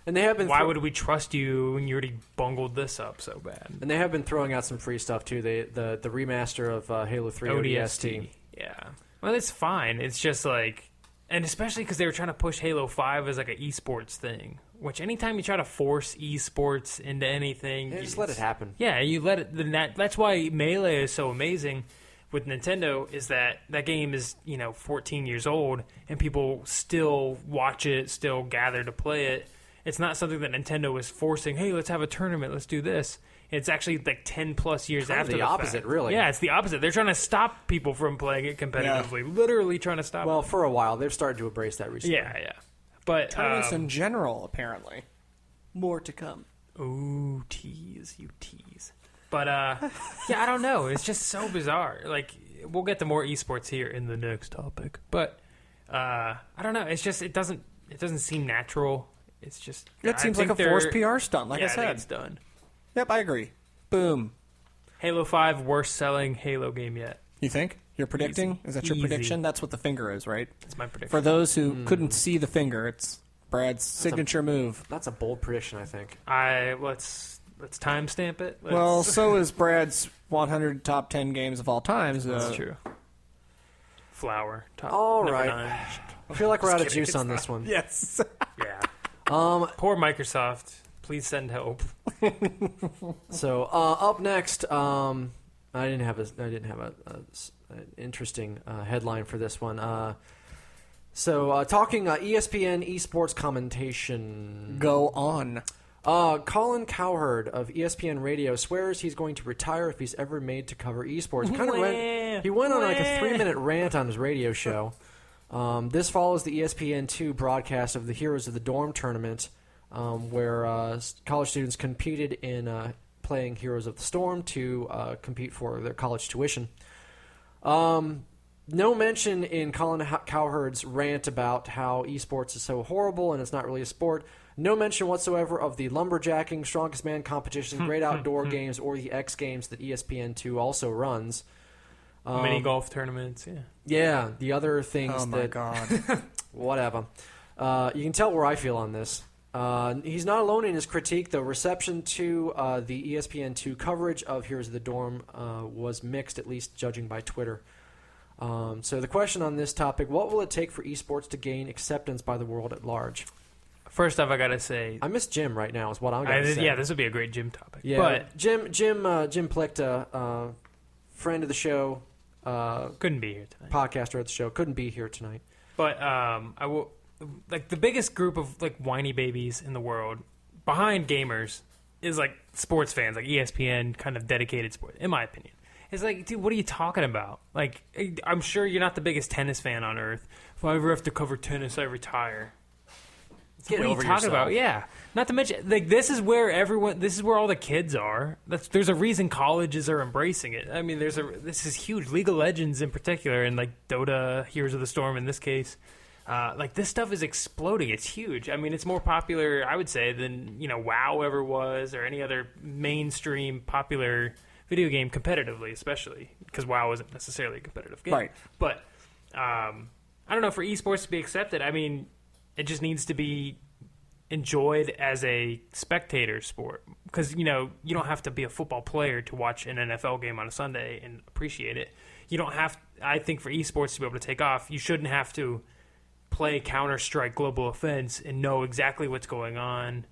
and they have been why would we trust you when you already bungled this up so bad? And they have been throwing out some free stuff too. The remaster of Halo 3 ODST. Yeah. Well, it's fine. It's just and especially because they were trying to push Halo 5 as an eSports thing, which anytime you try to force eSports into anything... Yeah, just let it happen. Yeah, you let it... That's why Melee is so amazing with Nintendo, is that game is, 14 years old, and people still watch it, still gather to play it. It's not something that Nintendo is forcing, hey, let's have a tournament, let's do this. It's actually 10 plus years Kind of after the the opposite, fact. really. Yeah, it's the opposite. They're trying to stop people from playing it competitively. Literally trying to stop Well, for a while, they've started to embrace that recently. Yeah. But Tournaments in general, apparently. More to come. ooh, tease. But yeah, I don't know. It's just so bizarre. we'll get to more esports here in the next topic. But I don't know. It's just it doesn't seem natural. It's just It seems like a forced PR stunt, like I said. It's done. Yep, I agree. Boom. Halo 5, worst selling Halo game yet. You think? You're predicting? Easy. Is that your prediction? That's what the finger is, right? That's my prediction. For those who couldn't see the finger, it's Brad's signature move. That's a bold prediction, I think. Let's timestamp it. Well, so is Brad's 100 top 10 games of all time. That's true. Flower. Top All number right. 9. I feel like we're out of kidding, juice it's on not. this one. Yes. Yeah. Poor Microsoft. Please send help. So up next, I didn't have an interesting headline for this one. Talking ESPN eSports commentation. Go on. Colin Cowherd of ESPN Radio swears he's going to retire if he's ever made to cover esports. He went on like a 3-minute rant on his radio show. This follows the ESPN2 broadcast of the Heroes of the Dorm tournament, where college students competed in playing Heroes of the Storm to compete for their college tuition. No mention in Colin Cowherd's rant about how esports is so horrible and it's not really a sport. No mention whatsoever of the lumberjacking, strongest man competition, great outdoor games, or the X Games that ESPN2 also runs. Mini golf tournaments, yeah. Yeah, the other things Oh, my God. Whatever. You can tell where I feel on this. He's not alone in his critique. The reception to the ESPN2 coverage of Heroes of the Dorm was mixed, at least judging by Twitter. So the question on this topic, what will it take for esports to gain acceptance by the world at large? First off, I gotta say, I miss Jim right now is what I'm going to say. Yeah, this would be a great gym topic. Yeah, but Jim Plickta, friend of the show, couldn't be here tonight. podcaster at the show, couldn't be here tonight. But I will like the biggest group of like whiny babies in the world behind gamers is like sports fans, like ESPN kind of dedicated sport, in my opinion. It's like, dude, what are you talking about? Like, I'm sure you're not the biggest tennis fan on earth. If I ever have to cover tennis, I retire. Get what over are you talking yourself. about? Yeah. Not to mention, like, this is where all the kids are. There's a reason colleges are embracing it. I mean, this is huge. League of Legends in particular, and like Dota, Heroes of the Storm in this case. Like, this stuff is exploding. It's huge. I mean, it's more popular, I would say, than, WoW ever was or any other mainstream popular video game competitively, especially because WoW isn't necessarily a competitive game. Right. But I don't know, for esports to be accepted, I mean, it just needs to be enjoyed as a spectator sport because, you don't have to be a football player to watch an NFL game on a Sunday and appreciate it. You don't have, I think for esports to be able to take off, you shouldn't have to play Counter-Strike Global Offense and know exactly what's going on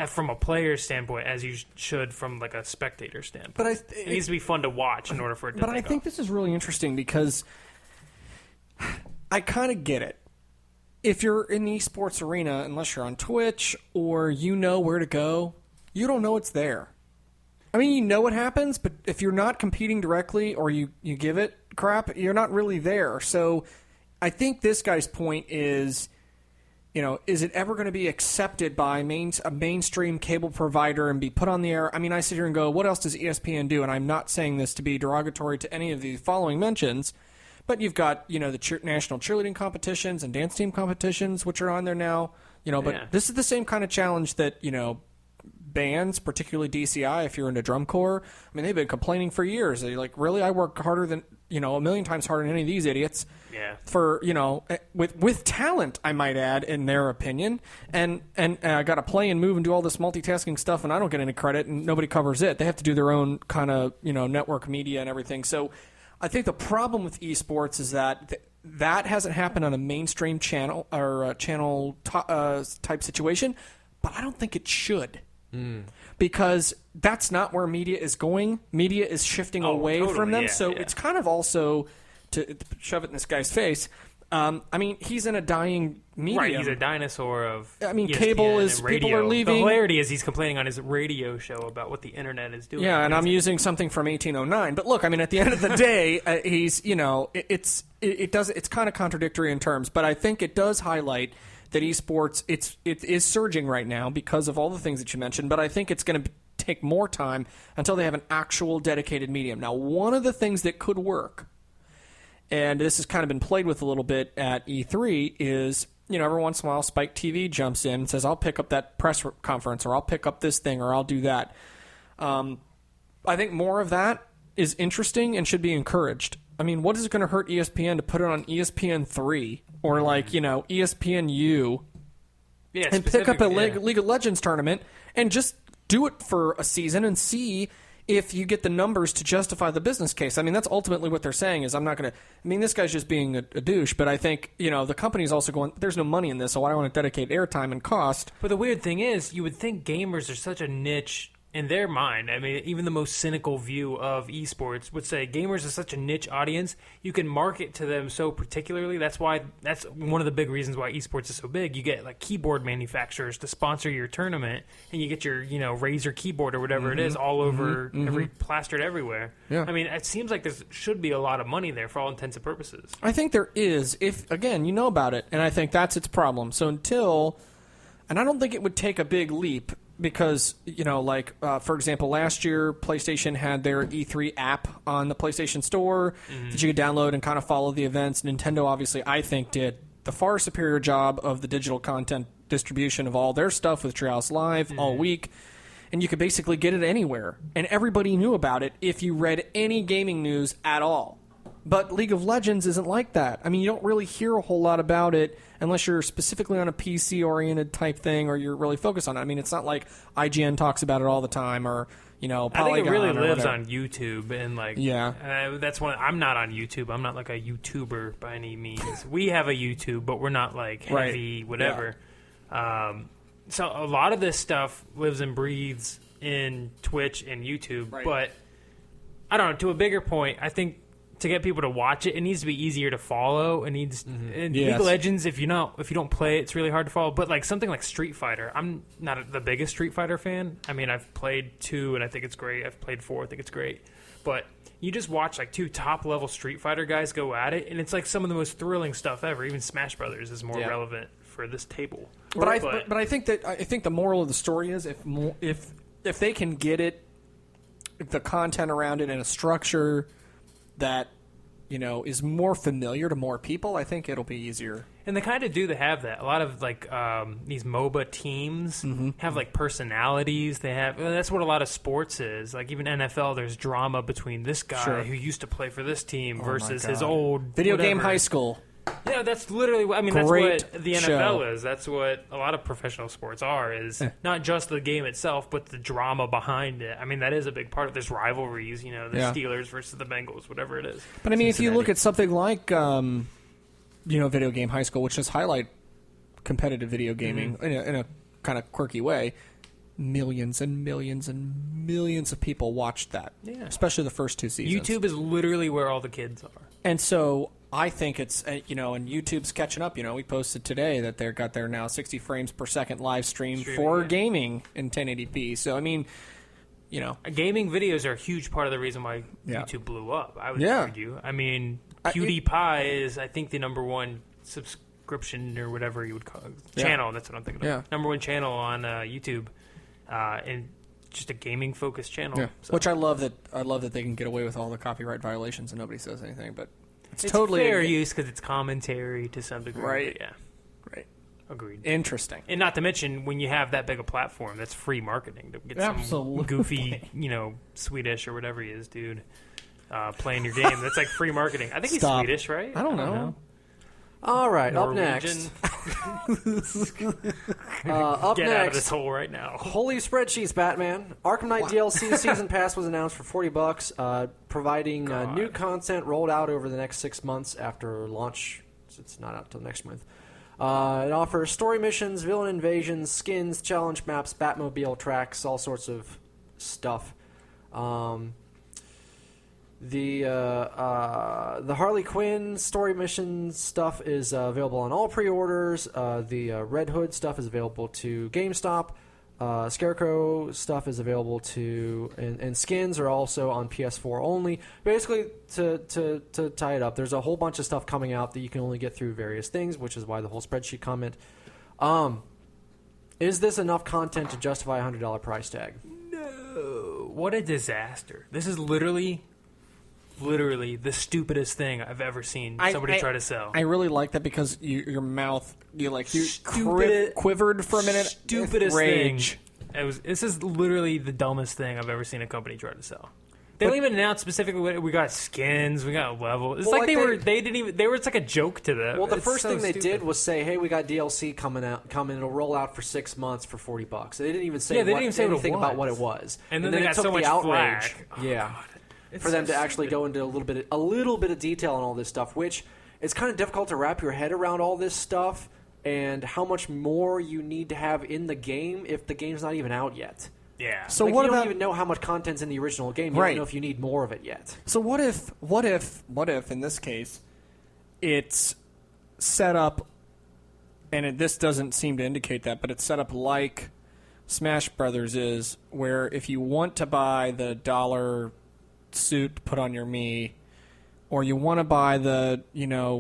from a player standpoint as you should from like a spectator standpoint. But it needs to be fun to watch in order for it to take off. But I think this is really interesting because I kind of get it. If you're in the esports arena, unless you're on Twitch or you know where to go, you don't know it's there. I mean, you know what happens, but if you're not competing directly or you give it crap, you're not really there. So I think this guy's point is, is it ever going to be accepted by a mainstream cable provider and be put on the air? I mean, I sit here and go, what else does ESPN do? And I'm not saying this to be derogatory to any of the following mentions, but you've got, the national cheerleading competitions and dance team competitions, which are on there now. But this is the same kind of challenge that, bands, particularly DCI, if you're into drum corps, I mean, they've been complaining for years. They're like, really? I work harder than, a million times harder than any of these idiots. Yeah. For, with talent, I might add, in their opinion. And I got to play and move and do all this multitasking stuff, and I don't get any credit, and nobody covers it. They have to do their own kind of, network media and everything. So I think the problem with esports is that that hasn't happened on a mainstream channel or channel type situation, but I don't think it should. Because that's not where media is going. Media is shifting away from them. It's kind of also, to shove it in this guy's face, I mean, he's in a dying medium. Right, he's a dinosaur of ESPN cable is, radio. people are leaving. The hilarity is he's complaining on his radio show about what the internet is doing. Yeah, and I'm using something from 1809. But look, I mean, at the end of the day, he's, it's kind of contradictory in terms, but I think it does highlight that esports, it is surging right now because of all the things that you mentioned, but I think it's going to take more time until they have an actual dedicated medium. Now, one of the things that could work and this has kind of been played with a little bit at E3, is, every once in a while Spike TV jumps in and says, I'll pick up that press conference, or I'll pick up this thing, or I'll do that. I think more of that is interesting and should be encouraged. I mean, what is it going to hurt ESPN to put it on ESPN3 or ESPNU and pick up a League of Legends tournament and just do it for a season and see if you get the numbers to justify the business case. I mean, that's ultimately what they're saying is, I'm not going to... I mean, this guy's just being a douche, but I think, the company's also going, there's no money in this, so I don't want to dedicate airtime and cost. But the weird thing is, you would think gamers are such a niche in their mind. I mean, even the most cynical view of esports would say gamers are such a niche audience. You can market to them so particularly. That's one of the big reasons why esports is so big. You get keyboard manufacturers to sponsor your tournament, and you get your Razer keyboard or whatever it is all over plastered everywhere. Yeah. I mean, it seems like there should be a lot of money there for all intents and purposes. I think there is, if again you know about it, and I think that's its problem. So and I don't think it would take a big leap. Because, for example, last year, PlayStation had their E3 app on the PlayStation Store that you could download and kind of follow the events. Nintendo, obviously, I think, did the far superior job of the digital content distribution of all their stuff with Treehouse Live all week. And you could basically get it anywhere. And everybody knew about it if you read any gaming news at all. But League of Legends isn't like that. I mean, you don't really hear a whole lot about it unless you're specifically on a PC-oriented type thing or you're really focused on it. I mean, it's not like IGN talks about it all the time or, Polygon. I think it really lives whatever. On YouTube. And, yeah. That's one. I'm not on YouTube. I'm not like a YouTuber by any means. We have a YouTube, but we're not heavy whatever. Yeah. So a lot of this stuff lives and breathes in Twitch and YouTube. Right. But, I don't know, to a bigger point, I think to get people to watch it, it needs to be easier to follow. It needs League of Legends. If you don't play it, it's really hard to follow. But something like Street Fighter, I'm not the biggest Street Fighter fan. I mean, I've played 2 and I think it's great. I've played 4, I think it's great. But you just watch 2 top level Street Fighter guys go at it, and it's some of the most thrilling stuff ever. Even Smash Brothers is more relevant for this table. But I think the moral of the story is if they can get it, the content around it in a structure that is more familiar to more people, I think it'll be easier. And they kind of do have that. A lot of these MOBA teams have personalities. They have that's what a lot of sports is. Even NFL, there's drama between this guy who used to play for this team versus his old video game high school. Yeah, that's literally. I mean, that's what the NFL is. That's what a lot of professional sports are. Is not just the game itself, but the drama behind it. I mean, that is a big part of this rivalries. The Steelers versus the Bengals, whatever it is. But I mean, if you look at something like, video game high school, which just highlight competitive video gaming in a kind of quirky way, millions and millions and millions of people watched that. Yeah, especially the first 2 seasons. YouTube is literally where all the kids are, and so. I think it's, and YouTube's catching up. We posted today that they've got their now 60 frames per second live stream for gaming in 1080p. So, I mean, gaming videos are a huge part of the reason why YouTube blew up, I would argue. I mean, PewDiePie is, I think, the number one subscription or whatever you would call it. Channel, that's what I'm thinking of. Yeah. Number one channel on YouTube. And just a gaming-focused channel. Yeah. So. Which I love that they can get away with all the copyright violations and nobody says anything, but... It's totally fair use because it's commentary to some degree. Right. Yeah. Right. Agreed. Interesting. And not to mention, when you have that big a platform, that's free marketing to get some goofy, Swedish or whatever he is, dude, playing your game. That's free marketing. I think he's Swedish, right? I don't know. All right, Norwegian. Up Get next, out of this hole right now. Holy spreadsheets, Batman. Arkham Knight DLC Season Pass was announced for $40, providing new content rolled out over the next 6 months after launch. It's not out till next month. It offers story missions, villain invasions, skins, challenge maps, Batmobile tracks, all sorts of stuff. The Harley Quinn story mission stuff is available on all pre-orders. The Red Hood stuff is available to GameStop. Scarecrow stuff is available to, and skins are also on PS4 only. Basically, to tie it up, there's a whole bunch of stuff coming out that you can only get through various things, which is why the whole spreadsheet comment. Is this enough content to justify a $100 price tag? No. What a disaster. This is literally literally the stupidest thing I've ever seen somebody try to sell. I really like that because your mouth, you Stupid- quivered for a minute. Stupidest Rage. thing. This is literally the dumbest thing I've ever seen a company try to sell. They don't even announce specifically what we got. Skins, we got level. It's Well, like it's like a joke to them. Well, the It's first so thing they stupid. did was say, "Hey, we got DLC coming. It'll roll out for 6 months for $40." They didn't even say, Yeah, they didn't even say what it anything about what was. it was. And then they it got took so the much outrage, flack. Oh, yeah, It's for them so to actually stupid. go into a little bit of detail on all this stuff, which it's kind of difficult to wrap your head around all this stuff and how much more you need to have in the game if the game's not even out yet. Yeah. So Like, what you don't about even know how much content's in the original game. You Right. don't know if you need more of it yet. So what if in this case it's set up, and this doesn't seem to indicate that, but it's set up like Smash Brothers is, where if you want to buy the dollar suit to put on your Mii, or you want to buy the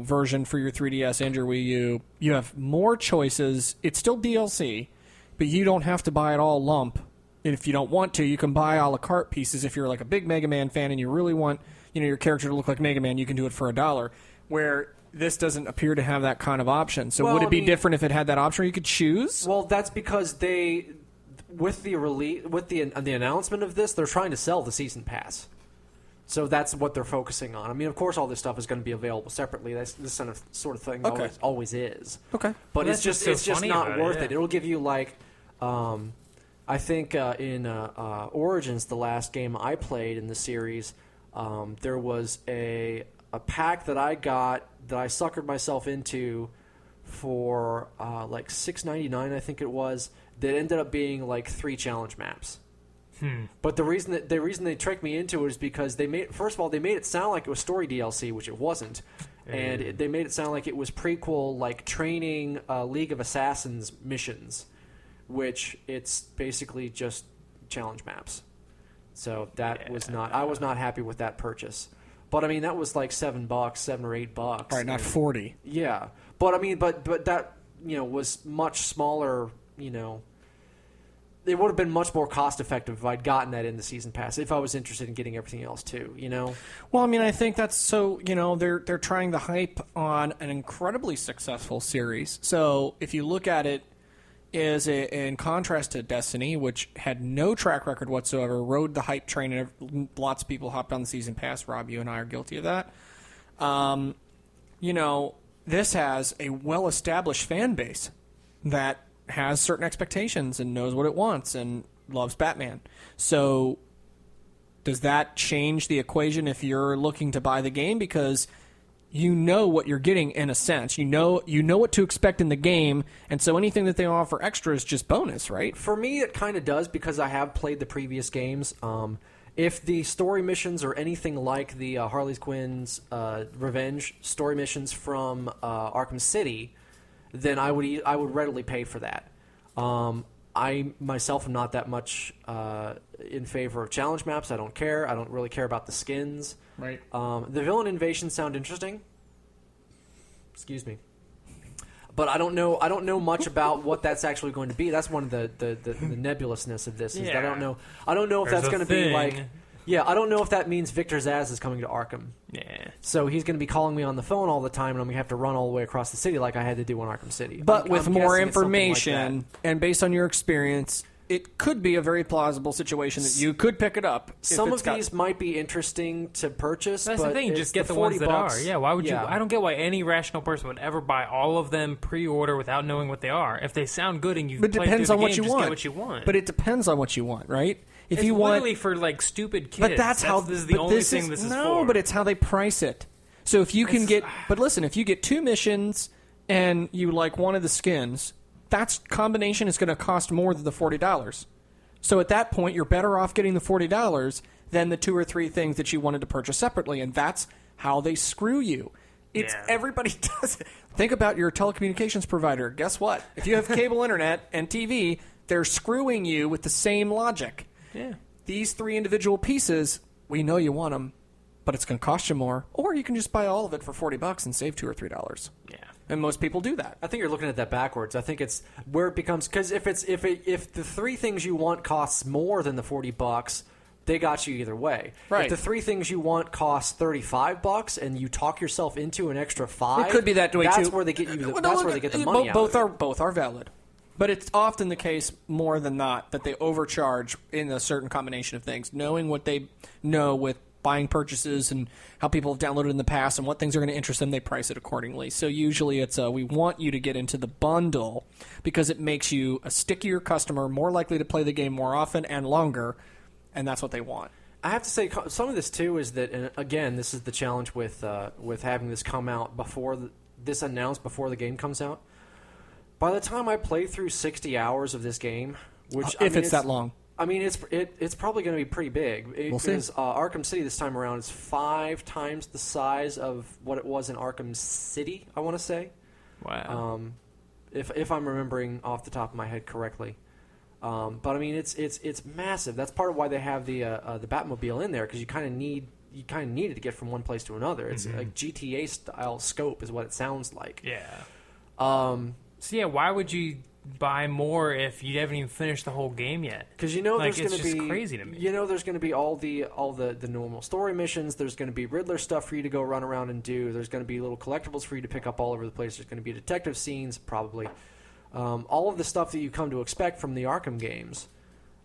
version for your 3DS and your Wii U, you have more choices. It's still DLC, but you don't have to buy it all lump. And if you don't want to, you can buy a la carte pieces. If you're like a big Mega Man fan and you really want your character to look like Mega Man, you can do it for $1. Where this doesn't appear to have that kind of option. So Well, would it I be mean- different if it had that option where you could choose? Well, that's because with the announcement of this, they're trying to sell the season pass. So that's what they're focusing on. I mean, of course, all this stuff is going to be available separately. That's this sort of thing Okay. always is. Okay. But Well, it's that's just so funny not about it, worth yeah. it. It'll give you like, I think in Origins, the last game I played in the series, there was a pack that I got that I suckered myself into for like $6.99, I think it was. That ended up being like 3 challenge maps. But the reason they tricked me into it is because they made it sound like it was story DLC, which it wasn't, and they made it sound like it was prequel, like training League of Assassins missions, which it's basically just challenge maps. So that was not. I was not happy with that purchase. But I mean, that was like $7, $7 or $8. All right, not and- 40. Yeah, but I mean, but that was much smaller. It would have been much more cost effective if I'd gotten that in the season pass. If I was interested in getting everything else too, Well, I mean, I think that's so. They're trying to hype on an incredibly successful series. So if you look at it in contrast to Destiny, which had no track record whatsoever, rode the hype train, and lots of people hopped on the season pass. Rob, you and I are guilty of that. This has a well-established fan base that has certain expectations and knows what it wants and loves Batman. So does that change the equation if you're looking to buy the game? Because you know what you're getting in a sense. You know what to expect in the game, and so anything that they offer extra is just bonus, right? For me, it kind of does because I have played the previous games. If the story missions are anything like the Harley Quinn's Revenge story missions from Arkham City, then I would readily pay for that. I myself am not that much in favor of challenge maps. I don't care. I don't really care about the skins. Right. The villain invasions sound interesting. Excuse me. But I don't know much about what that's actually going to be. That's one of the nebulousness of this. Is that I don't know. I don't know if There's that's a going to be thing. like. Yeah, I don't know if that means Victor Zsasz is coming to Arkham. Yeah. So he's going to be calling me on the phone all the time, and I'm going to have to run all the way across the city like I had to do in Arkham City. But with I'm more guessing it's something like information and based on your experience, it could be a very plausible situation that you could pick it up. if Some it's of got- these might be interesting to purchase. That's but the thing. it's Just get the ones $40. that are. Yeah. Why would you? Yeah. I don't get why any rational person would ever buy all of them pre-order without knowing what they are. If they sound good and you But it play depends through on the what game, you just want. Get what you want. But it depends on what you want, right? If it's you want, literally for like stupid kids. but that's how this is the but only this thing is, this is no, for. but it's how they price it. So if you can get, but listen, if you get 2 missions and you like one of the skins, that combination is going to cost more than the $40. So at that point, you're better off getting the $40 than the 2 or 3 things that you wanted to purchase separately, and that's how they screw you. It's Yeah. everybody does it. Think about your telecommunications provider. Guess what? If you have cable internet and TV, they're screwing you with the same logic. Yeah. These 3 individual pieces, we know you want them, but it's going to cost you more. Or you can just buy all of it for $40 and save $2 or $3. Yeah. And most people do that. I think you're looking at that backwards. I think it's where it becomes because if the 3 things you want costs more than the $40, they got you either way. Right. If the 3 things you want cost $35 and you talk yourself into an extra 5, It could be that way that's too. where they get you. Well, That's look, where they get the money out. Both of it. both are valid, but it's often the case more than not that they overcharge in a certain combination of things, knowing what they know with buying purchases and how people have downloaded in the past and what things are going to interest them, they price it accordingly. So usually it's we want you to get into the bundle because it makes you a stickier customer, more likely to play the game more often and longer, and that's what they want. I have to say, some of this too is that, and again, this is the challenge with having this come out before this announced before the game comes out. By the time I play through 60 hours of this game, which If it's that long. I mean, it's probably going to be pretty big. Because Arkham City this time around is 5 times the size of what it was in Arkham City, I want to say. Wow. If I'm remembering off the top of my head correctly. But I mean, it's massive. That's part of why they have the Batmobile in there, because you kind of need it to get from one place to another. It's like GTA style scope is what it sounds like. Yeah. So yeah, why would you buy more if you haven't even finished the whole game yet? Because you know like, there's going to be crazy to me. You know there's going to be all the normal story missions. There's going to be Riddler stuff for you to go run around and do. There's going to be little collectibles for you to pick up all over the place. There's going to be detective scenes probably. All of the stuff that you come to expect from the Arkham games.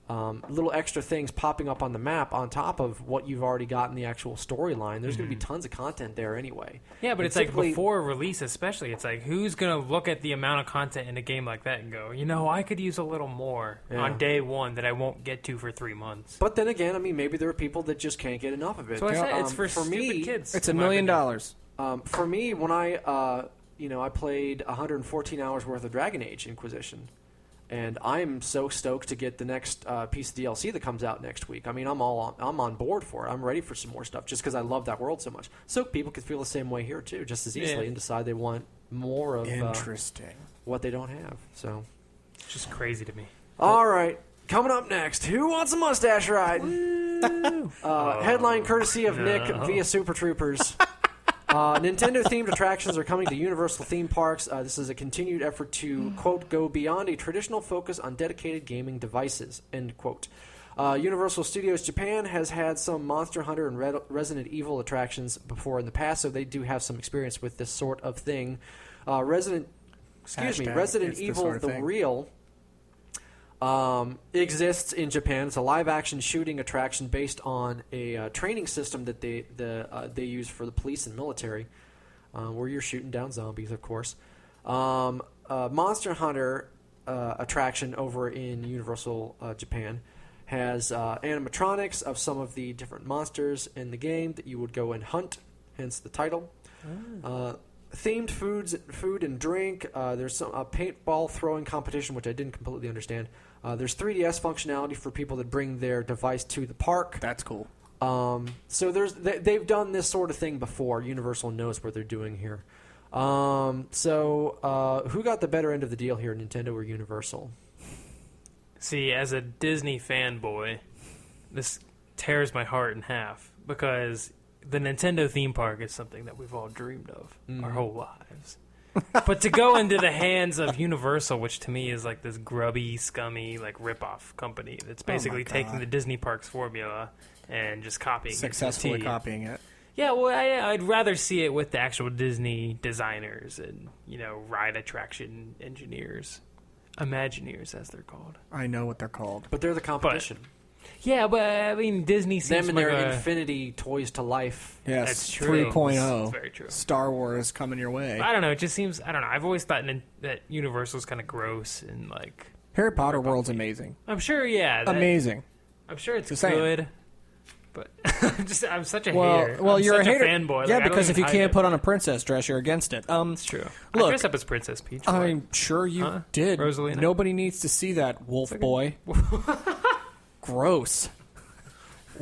Little extra things popping up on the map on top of what you've already got in the actual storyline. There's going to be tons of content there anyway. Yeah, but And it's like before release especially, it's like who's going to look at the amount of content in a game like that and go, I could use a little more on day one that I won't get to for 3 months. But then again, I mean, maybe there are people that just can't get enough of it. So I said it's for me, stupid kids. It's $1 million. For me, when I played 114 hours worth of Dragon Age Inquisition, and I'm so stoked to get the next piece of DLC that comes out next week. I mean, I'm on board for it. I'm ready for some more stuff just because I love that world so much. So people could feel the same way here too, just as easily, and decide they want more of what they don't have. So It's just crazy to me. all right, coming up next, who wants a mustache ride? Headline courtesy of Nick via Super Troopers. Nintendo-themed attractions are coming to Universal theme parks. This is a continued effort to, quote, go beyond a traditional focus on dedicated gaming devices, end quote. Universal Studios Japan has had some Monster Hunter and Resident Evil attractions before in the past, so they do have some experience with this sort of thing. Resident Evil The Real exists in Japan. It's a live-action shooting attraction based on a training system that they use for the police and military, where you're shooting down zombies, of course. Monster Hunter attraction over in Universal Japan has animatronics of some of the different monsters in the game that you would go and hunt, hence the title. Themed food and drink. There's some paintball throwing competition, which I didn't completely understand. There's 3DS functionality for people that bring their device to the park. That's cool. So they've done this sort of thing before. Universal knows what they're doing here. So who got the better end of the deal here, Nintendo or Universal? See, as a Disney fanboy, this tears my heart in half because the Nintendo theme park is something that we've all dreamed of our whole lives. But to go into the hands of Universal, which to me is like this grubby, scummy, like rip-off company that's basically taking the Disney parks formula and just copying Successfully it. copying it. Yeah, well, I'd rather see it with the actual Disney designers and, ride attraction engineers. Imagineers, as they're called. I know what they're called. But they're the competition. Yeah, but I mean, Disney seems them and like their Infinity Toys to Life. Yes, that's true. 3.0. That's very true. Star Wars coming your way. I don't know. It just seems. I don't know. I've always thought that Universal's kind of gross and like. Harry Potter World's amazing. I'm sure. Yeah. Amazing. I'm sure it's Just good. saying. But I'm such a well, hater. Well, I'm you're such a hater. fanboy. Yeah, like, because if you can't put it. on a princess dress, you're against it. It's true. I Look, dress up as Princess Peach. I'm sure you did. Rosalina? Nobody needs to see that, wolf boy. Gross.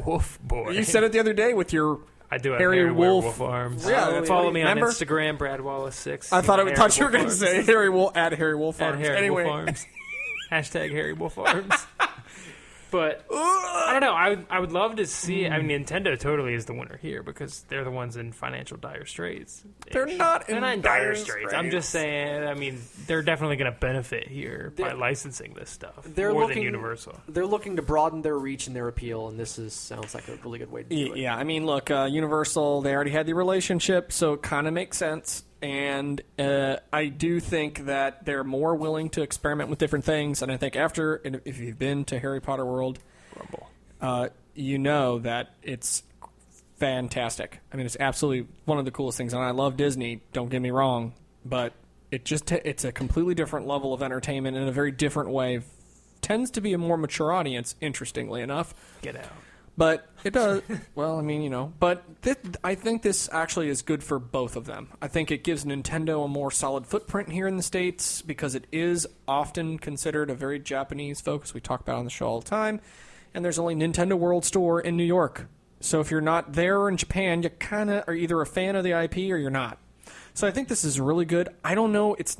Wolf boy. You said it the other day with your. I do have Hairy wolf. werewolf arms. Yeah, follow me remember? on Instagram, Brad Wallace 6. I thought you were going to say Harry Wolf. Add Harry Wolf At arms. Harry Anyway, Wolf arms. Hashtag Harry Wolf arms. But I don't know. I would love to see. I mean, Nintendo totally is the winner here because they're the ones in financial dire straits. They're not They're not in dire straits. I'm just saying. I mean, they're definitely going to benefit here by licensing this stuff more than Universal. They're looking to broaden their reach and their appeal, and this sounds like a really good way to do it. Yeah, I mean, look, Universal, they already had the relationship, so it kind of makes sense. And I do think that they're more willing to experiment with different things. And I think if you've been to Harry Potter World, you know that it's fantastic. I mean, it's absolutely one of the coolest things. And I love Disney, don't get me wrong, but it's a completely different level of entertainment in a very different way. Tends to be a more mature audience, interestingly enough. Get out. But it does. Well, I mean, But I think this actually is good for both of them. I think it gives Nintendo a more solid footprint here in the States because it is often considered a very Japanese focus. We talk about it on the show all the time. And there's only Nintendo World Store in New York. So if you're not there in Japan, you kind of are either a fan of the IP or you're not. So I think this is really good. I don't know. Is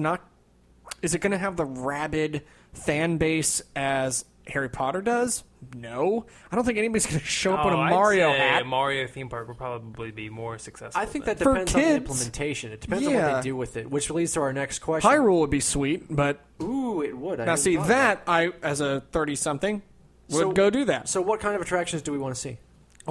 it going to have the rabid fan base as Harry Potter does? No. I don't think anybody's going to show up in a Mario hat. A Mario theme park would probably be more successful. I think that depends on the implementation. It depends on what they do with it, which leads to our next question. Hyrule would be sweet, but... Ooh, it would. Now, see, that, I, as a 30-something, would go do that. So what kind of attractions do we want to see?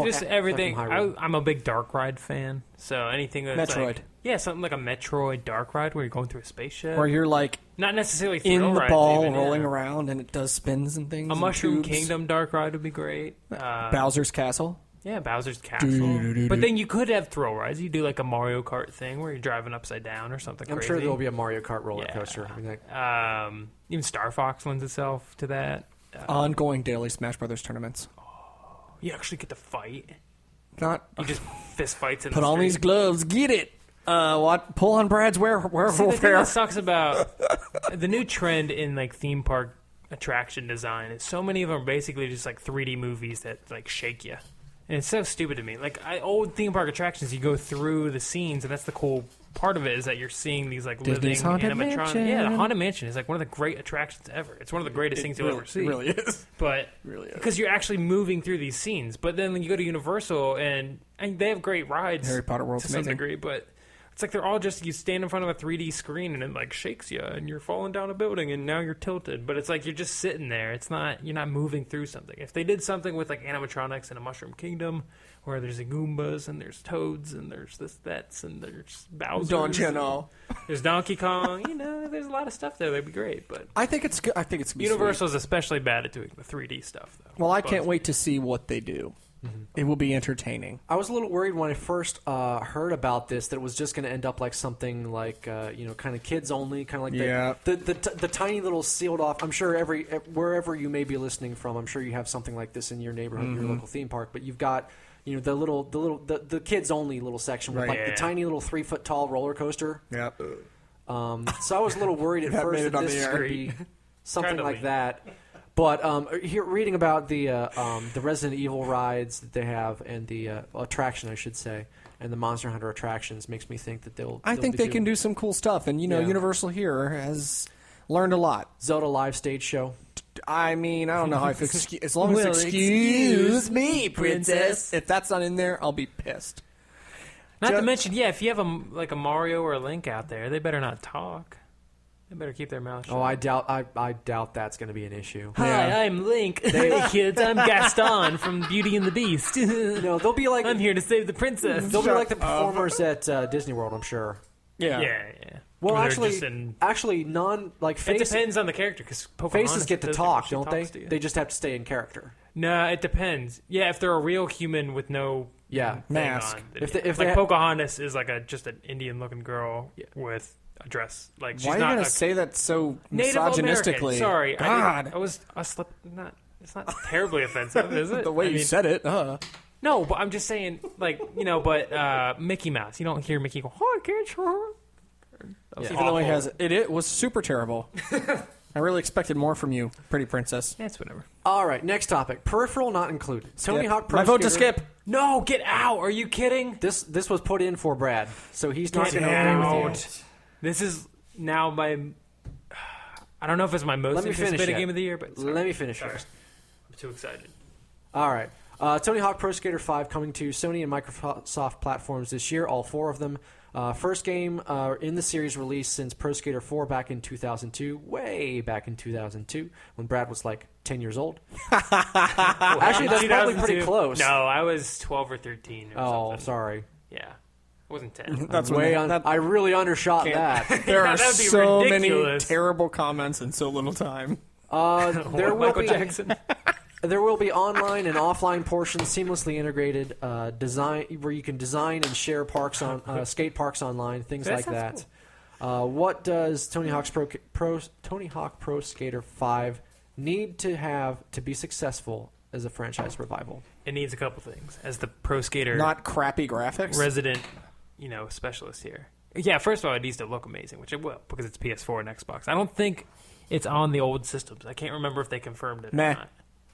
Just everything. I'm a big dark ride fan, so anything that's Metroid. Like, yeah, something like a Metroid dark ride where you're going through a spaceship. Where you're like not necessarily in the ball rolling around and it does spins and things. A Mushroom Kingdom dark ride would be great. Bowser's Castle. Yeah, Bowser's Castle. But then you could have thrill rides. You do like a Mario Kart thing where you're driving upside down or something crazy. I'm sure there'll be a Mario Kart roller coaster. I mean, even Star Fox lends itself to that. Ongoing daily Smash Brothers tournaments. You actually get to fight. You just fist fights in put the on street. these gloves, get it. What? Pull on Brad's werewolf See, the thing hair. that sucks about the new trend in like theme park attraction design is so many of them are basically just like 3D movies that like shake you, and it's so stupid to me. Like old theme park attractions, you go through the scenes, and that's the cool part of it is that you're seeing these like Disney's living Haunted animatronics. Mansion. Yeah, the Haunted Mansion is like one of the great attractions ever. It's one of the greatest things you'll ever see. It really is. But Really is. because you're actually moving through these scenes. But then when you go to Universal and they have great rides, Harry Potter World's to some amazing. degree, but it's like they're all just you stand in front of a 3D screen and it like shakes you and you're falling down a building and now you're tilted. But it's like you're just sitting there. You're not moving through something. If they did something with like animatronics in a Mushroom Kingdom, where there's Goombas and there's Toads and there's that's and there's Bowser. Don't you know? There's Donkey Kong. There's a lot of stuff there. That'd be great. But I think it's good. I think it's Universal's especially bad at doing the 3D stuff, though. Well, I can't wait to see what they do. Mm-hmm. It will be entertaining. I was a little worried when I first heard about this that it was just going to end up like something like kind of kids only, kind of like the tiny little sealed off. I'm sure wherever you may be listening from, I'm sure you have something like this in your neighborhood, your local theme park. But you've got the kids only little section with the tiny little 3-foot tall roller coaster. Yep. So I was a little worried at first that this would be something like that. But reading about the Resident Evil rides that they have and the attraction, I should say, and the Monster Hunter attractions makes me think that I think they can do some cool stuff. And, Universal here has learned a lot. Zelda live stage show. I mean, I don't know how I feel. As long as excuse me, princess. If that's not in there, I'll be pissed. Not to mention, if you have a Mario or a Link out there, they better not talk. They better keep their mouth shut. Oh, I doubt that's going to be an issue. Hi, I'm Link. Hey, kids, I'm Gaston from Beauty and the Beast. They'll be like... I'm here to save the princess. They'll be like the performers at Disney World, I'm sure. Yeah. Well, actually, it depends on the character because faces get to talk, don't they? They just have to stay in character. No, it depends. Yeah, if they're a real human with no mask. On, if Pocahontas is like just an Indian-looking girl with a dress. Like she's why are you going to say that so misogynistically? Sorry, God, it's not terribly offensive, is it? The way you said it. No, but I'm just saying, but Mickey Mouse. You don't hear Mickey go, "Hi, kids." Even though he has it was super terrible. I really expected more from you, pretty princess. That's whatever. All right, next topic. Peripheral not included. Skip. Tony Hawk Pro My vote Skater. to skip. No, get out. Are you kidding? This was put in for Brad, so he's not going to Get agree with out. This is now my... I don't know if it's my most anticipated game of the year, but... Let me finish first. I'm too excited. All right. Tony Hawk Pro Skater 5 coming to Sony and Microsoft platforms this year, all 4 of them. First game in the series released since Pro Skater 4 back in 2002, way back in 2002, when Brad was like 10 years old. Actually, that's probably pretty close. No, I was 12 or 13 or something. Sorry. Yeah. I wasn't 10. That's I really undershot that. There are that'd be so many ridiculous. terrible comments in so little time. There will Michael be Jackson. There will be online and offline portions seamlessly integrated, design where you can design and share parks on skate parks online, things That like sounds that. What does Tony Hawk Pro Skater 5 need to have to be successful as a franchise revival? It needs a couple things. As the Pro Skater Not crappy graphics. resident, specialist here. Yeah, first of all, it needs to look amazing, which it will, because it's PS4 and Xbox. I don't think it's on the old systems. I can't remember if they confirmed it or not.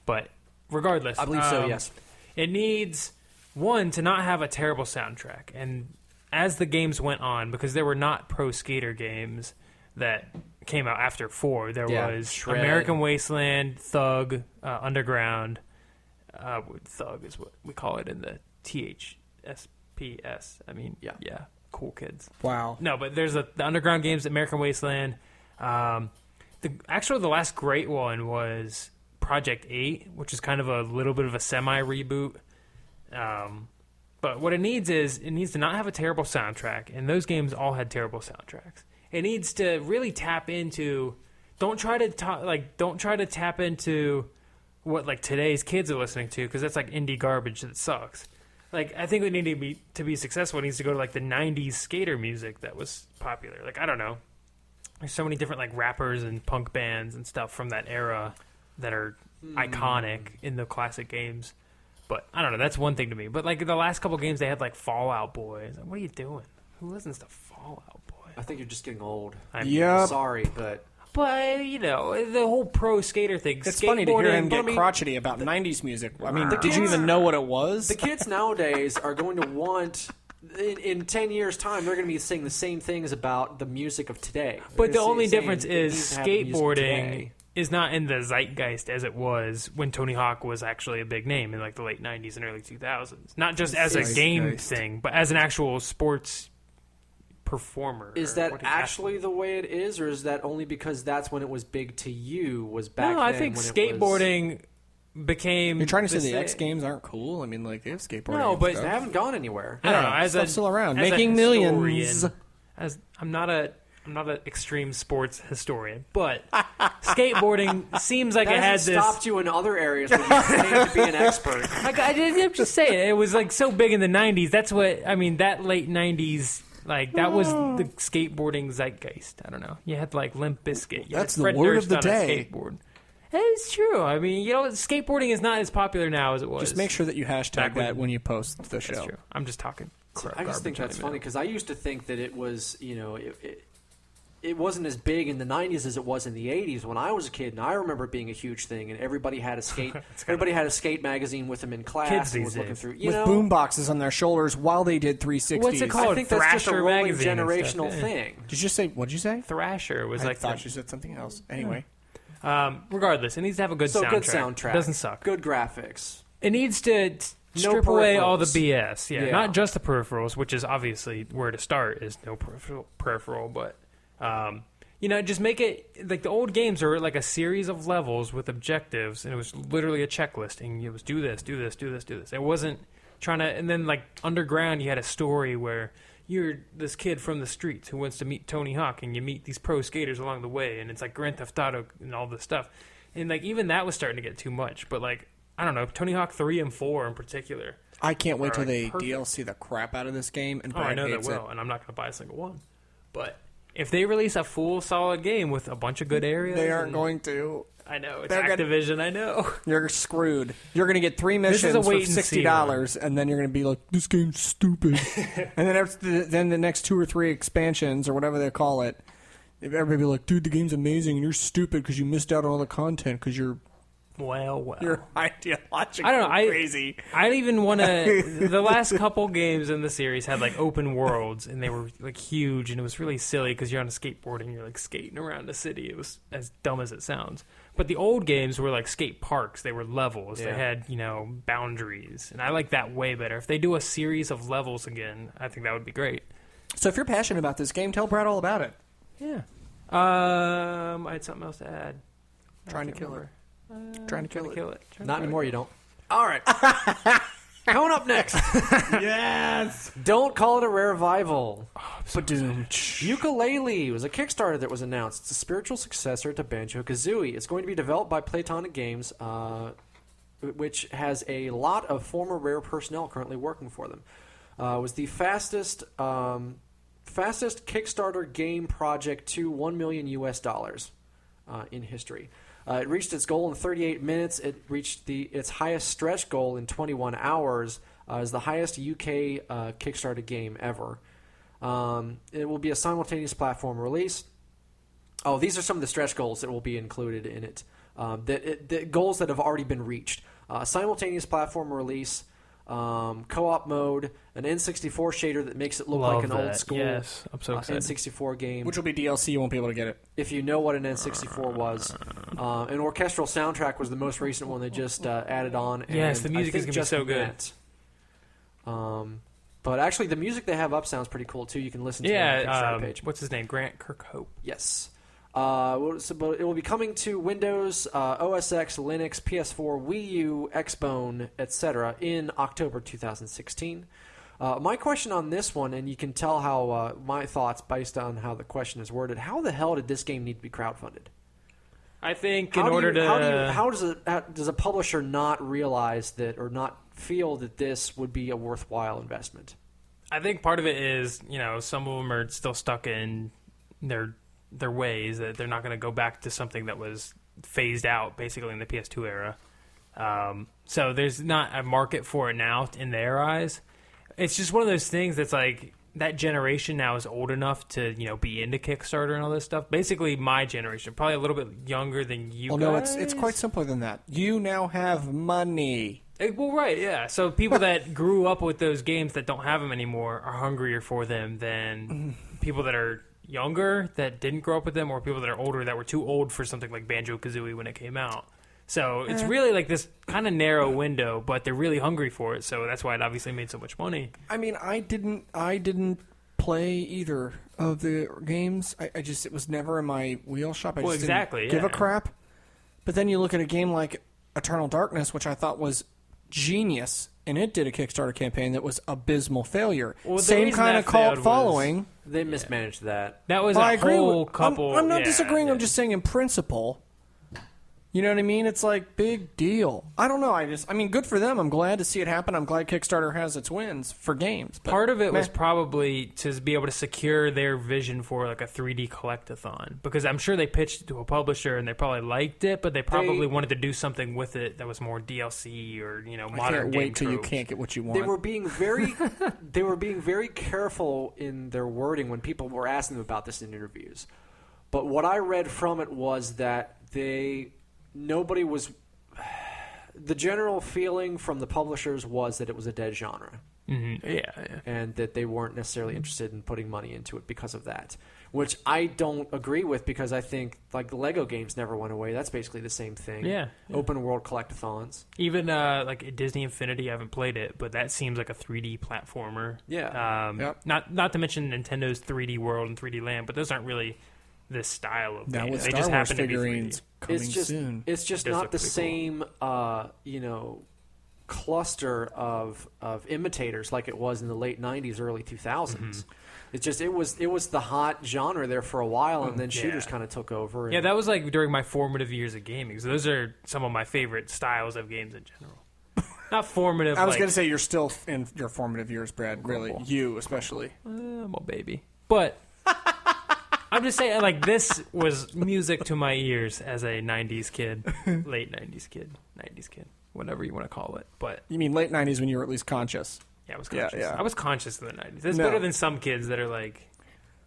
But regardless, I believe so, yes. It needs, one, to not have a terrible soundtrack. And as the games went on, because there were not Pro Skater games that came out after 4, there was Shred. American Wasteland, Thug, Underground. Thug is what we call it in the THSPS. I mean, yeah, cool kids. Wow. No, but there's the Underground games, American Wasteland. The last great one was Project 8, which is kind of a little bit of a semi-reboot. But what it needs to not have a terrible soundtrack, and those games all had terrible soundtracks. It needs to really tap into. Don't try to tap into what like today's kids are listening to, because that's like indie garbage that sucks. Like, I think we need to be successful. It needs to go to like the '90s skater music that was popular. Like, I don't know. There's so many different like rappers and punk bands and stuff from that era that are iconic in the classic games. But I don't know, that's one thing to me. But like the last couple games, they had like Fallout Boy. Like, what are you doing? Who listens to Fallout Boy? I think you're just getting old. Yep. Sorry, but the whole pro skater thing. It's funny to hear him get I mean, crotchety about 90s music. I mean, did you even know what it was? the kids nowadays are going to want. In 10 years' time, they're going to be saying the same things about the music of today. But the They're only saying difference it is needs to have the music skateboarding today. is not in the zeitgeist as it was when Tony Hawk was actually a big name in like the late 90s and early 2000s. Not just as a game thing, but as an actual sports performer. Is that actually the way it is, or is that only because that's when it was big to you? Was back No, then I think when it skateboarding became. You're trying to say the same. X Games aren't cool? I mean, like, they have skateboarding. No, and but stuff. They haven't gone anywhere. I don't know. As stuff's still around, as making historian, millions. As I'm not an extreme sports historian, but skateboarding seems like That it had hasn't this. stopped you in other areas where you claim to be an expert. I'm just saying, it was like so big in the '90s. That's what I mean. That late '90s, like that was the skateboarding zeitgeist. I don't know. You had like Limp Bizkit. You That's had the Fred word Durst of the on day. A skateboard. It's true. I mean, skateboarding is not as popular now as it was. Just make sure that you hashtag Back that when you post the show. That's true. I'm just talking. I just think that's funny because I used to think that it was, it wasn't as big in the 90s as it was in the 80s when I was a kid, and I remember it being a huge thing, and everybody had a skate. Everybody had a skate magazine with them in class. Kids and was these looking days. through, With boom boxes on their shoulders while they did 360s. What's it called? I think that's just a Thrasher rolling magazine and stuff, generational yeah. thing. Did you say, what'd you say? Thrasher was I like thought you said something else. Anyway. regardless, it needs to have a good So soundtrack. good soundtrack. It doesn't suck. Good graphics. It needs to No strip away all the peripherals. BS. Yeah, Yeah. not just the peripherals, which is obviously where to start is no peripheral, but just make it like the old games are like a series of levels with objectives, and it was literally a checklist, and it was do this, do this, do this, do this. It wasn't trying to, and then like Underground, you had a story where you're this kid from the streets who wants to meet Tony Hawk, and you meet these pro skaters along the way, and it's like Grand Theft Auto and all this stuff, and like even that was starting to get too much. But like I don't know, Tony Hawk 3 and 4 in particular. I can't wait Are, till like, they perfect. DLC the crap out of this game, and Oh, I Brad know they hates will, it. and I'm not going to buy a single one. But if they release a full, solid game with a bunch of good areas... They aren't and- going to. I know, it's They're gonna- Activision, I know. You're screwed. You're going to get 3 This missions is a for wait and see $60, and then you're going to be like, this game's stupid. And then the next 2 or 3 expansions, or whatever they call it, everybody be like, dude, the game's amazing, and you're stupid because you missed out on all the content because you're Well. ideologically I don't know. crazy. I even want to... The last couple games in the series had, like, open worlds, and they were, like, huge, and it was really silly because you're on a skateboard and you're, like, skating around the city. It was as dumb as it sounds. But the old games were like skate parks. They were levels. Yeah. They had, boundaries. And I like that way better. If they do a series of levels again, I think that would be great. So if you're passionate about this game, tell Brad all about it. Yeah. I had something else to add. Trying to kill it. Trying to kill it. Not anymore, you don't. All right. Coming up next. Yes! Don't call it a rare revival. Ba-doom. Yooka-Laylee was a Kickstarter that was announced. It's a spiritual successor to Banjo-Kazooie. It's going to be developed by Playtonic Games, which has a lot of former Rare personnel currently working for them. It was the fastest Kickstarter game project to $1 million in history. It reached its goal in 38 minutes. It reached its highest stretch goal in 21 hours. Is the highest UK Kickstarter game ever. It will be a simultaneous platform release. Oh, these are some of the stretch goals that will be included in it. The goals that have already been reached. Simultaneous platform release, co-op mode, an N64 shader that makes it look like an old school N64 game. Which will be DLC, you won't be able to get it. If you know what an N64 was. An orchestral soundtrack was the most recent one they just added on. Yes, and the music is going to be so good. But actually, the music they have up sounds pretty cool, too. You can listen to it on the Kickstarter page. What's his name? Grant Kirkhope. Yes. But it will be coming to Windows, OS X, Linux, PS4, Wii U, Xbone, etc. in October 2016. My question on this one, and you can tell how my thoughts based on how the question is worded, how the hell did this game need to be crowdfunded? I think how does a publisher not realize that or not feel that this would be a worthwhile investment? I think part of it is, some of them are still stuck in their ways, that they're not going to go back to something that was phased out basically in the PS2 era. So there's not a market for it now in their eyes. It's just one of those things that's like that generation now is old enough to be into Kickstarter and all this stuff. Basically, my generation, probably a little bit younger than you guys. No, it's quite simpler than that. You now have money. Well, right, yeah. So people that grew up with those games that don't have them anymore are hungrier for them than people that are younger that didn't grow up with them, or people that are older that were too old for something like Banjo-Kazooie when it came out. So it's really like this kind of narrow window, but they're really hungry for it. So that's why it obviously made so much money. I mean, I didn't play either of the games. It was never in my wheel shop. I just didn't give a crap. But then you look at a game like Eternal Darkness, which I thought was genius, and it did a Kickstarter campaign that was abysmal failure. Well, same kind of cult following. They mismanaged that. That was I a agree whole with, couple. I'm not disagreeing. I'm just saying in principle. You know what I mean? It's like, big deal. I don't know. I mean, good for them. I'm glad to see it happen. I'm glad Kickstarter has its wins for games. But, part of it was probably to be able to secure their vision for like a 3D collectathon, because I'm sure they pitched it to a publisher and they probably liked it, but they probably wanted to do something with it that was more DLC or modern. I can't game wait till you tropes. can't get what you want. They were being very careful in their wording when people were asking them about this in interviews. But what I read from it was that nobody was. The general feeling from the publishers was that it was a dead genre. Mm-hmm. Yeah. And that they weren't necessarily interested in putting money into it because of that. Which I don't agree with, because I think like the Lego games never went away. That's basically the same thing. Yeah. Open world collectathons. Even like Disney Infinity, I haven't played it, but that seems like a 3D platformer. Yeah. Yep. Not to mention Nintendo's 3D World and 3D Land, but those aren't really this style of now game. with They Star just Wars happen to be 3D. figurines coming soon. It's just Those not look the pretty same, cluster of imitators like it was in the late '90s, early 2000s. Mm-hmm. It's just it was the hot genre there for a while, and then shooters kind of took over. Yeah, that was like during my formative years of gaming. So those are some of my favorite styles of games in general. Not formative. I was going to say you're still in your formative years, Brad. Really, you especially. I'm a baby, but. I'm just saying, like, this was music to my ears as a 90s kid, late 90s kid, whatever you want to call it. But You mean late 90s when you were at least conscious? yeah, I was conscious. Yeah. I was conscious in the 90s. It's No. better than some kids that are, like,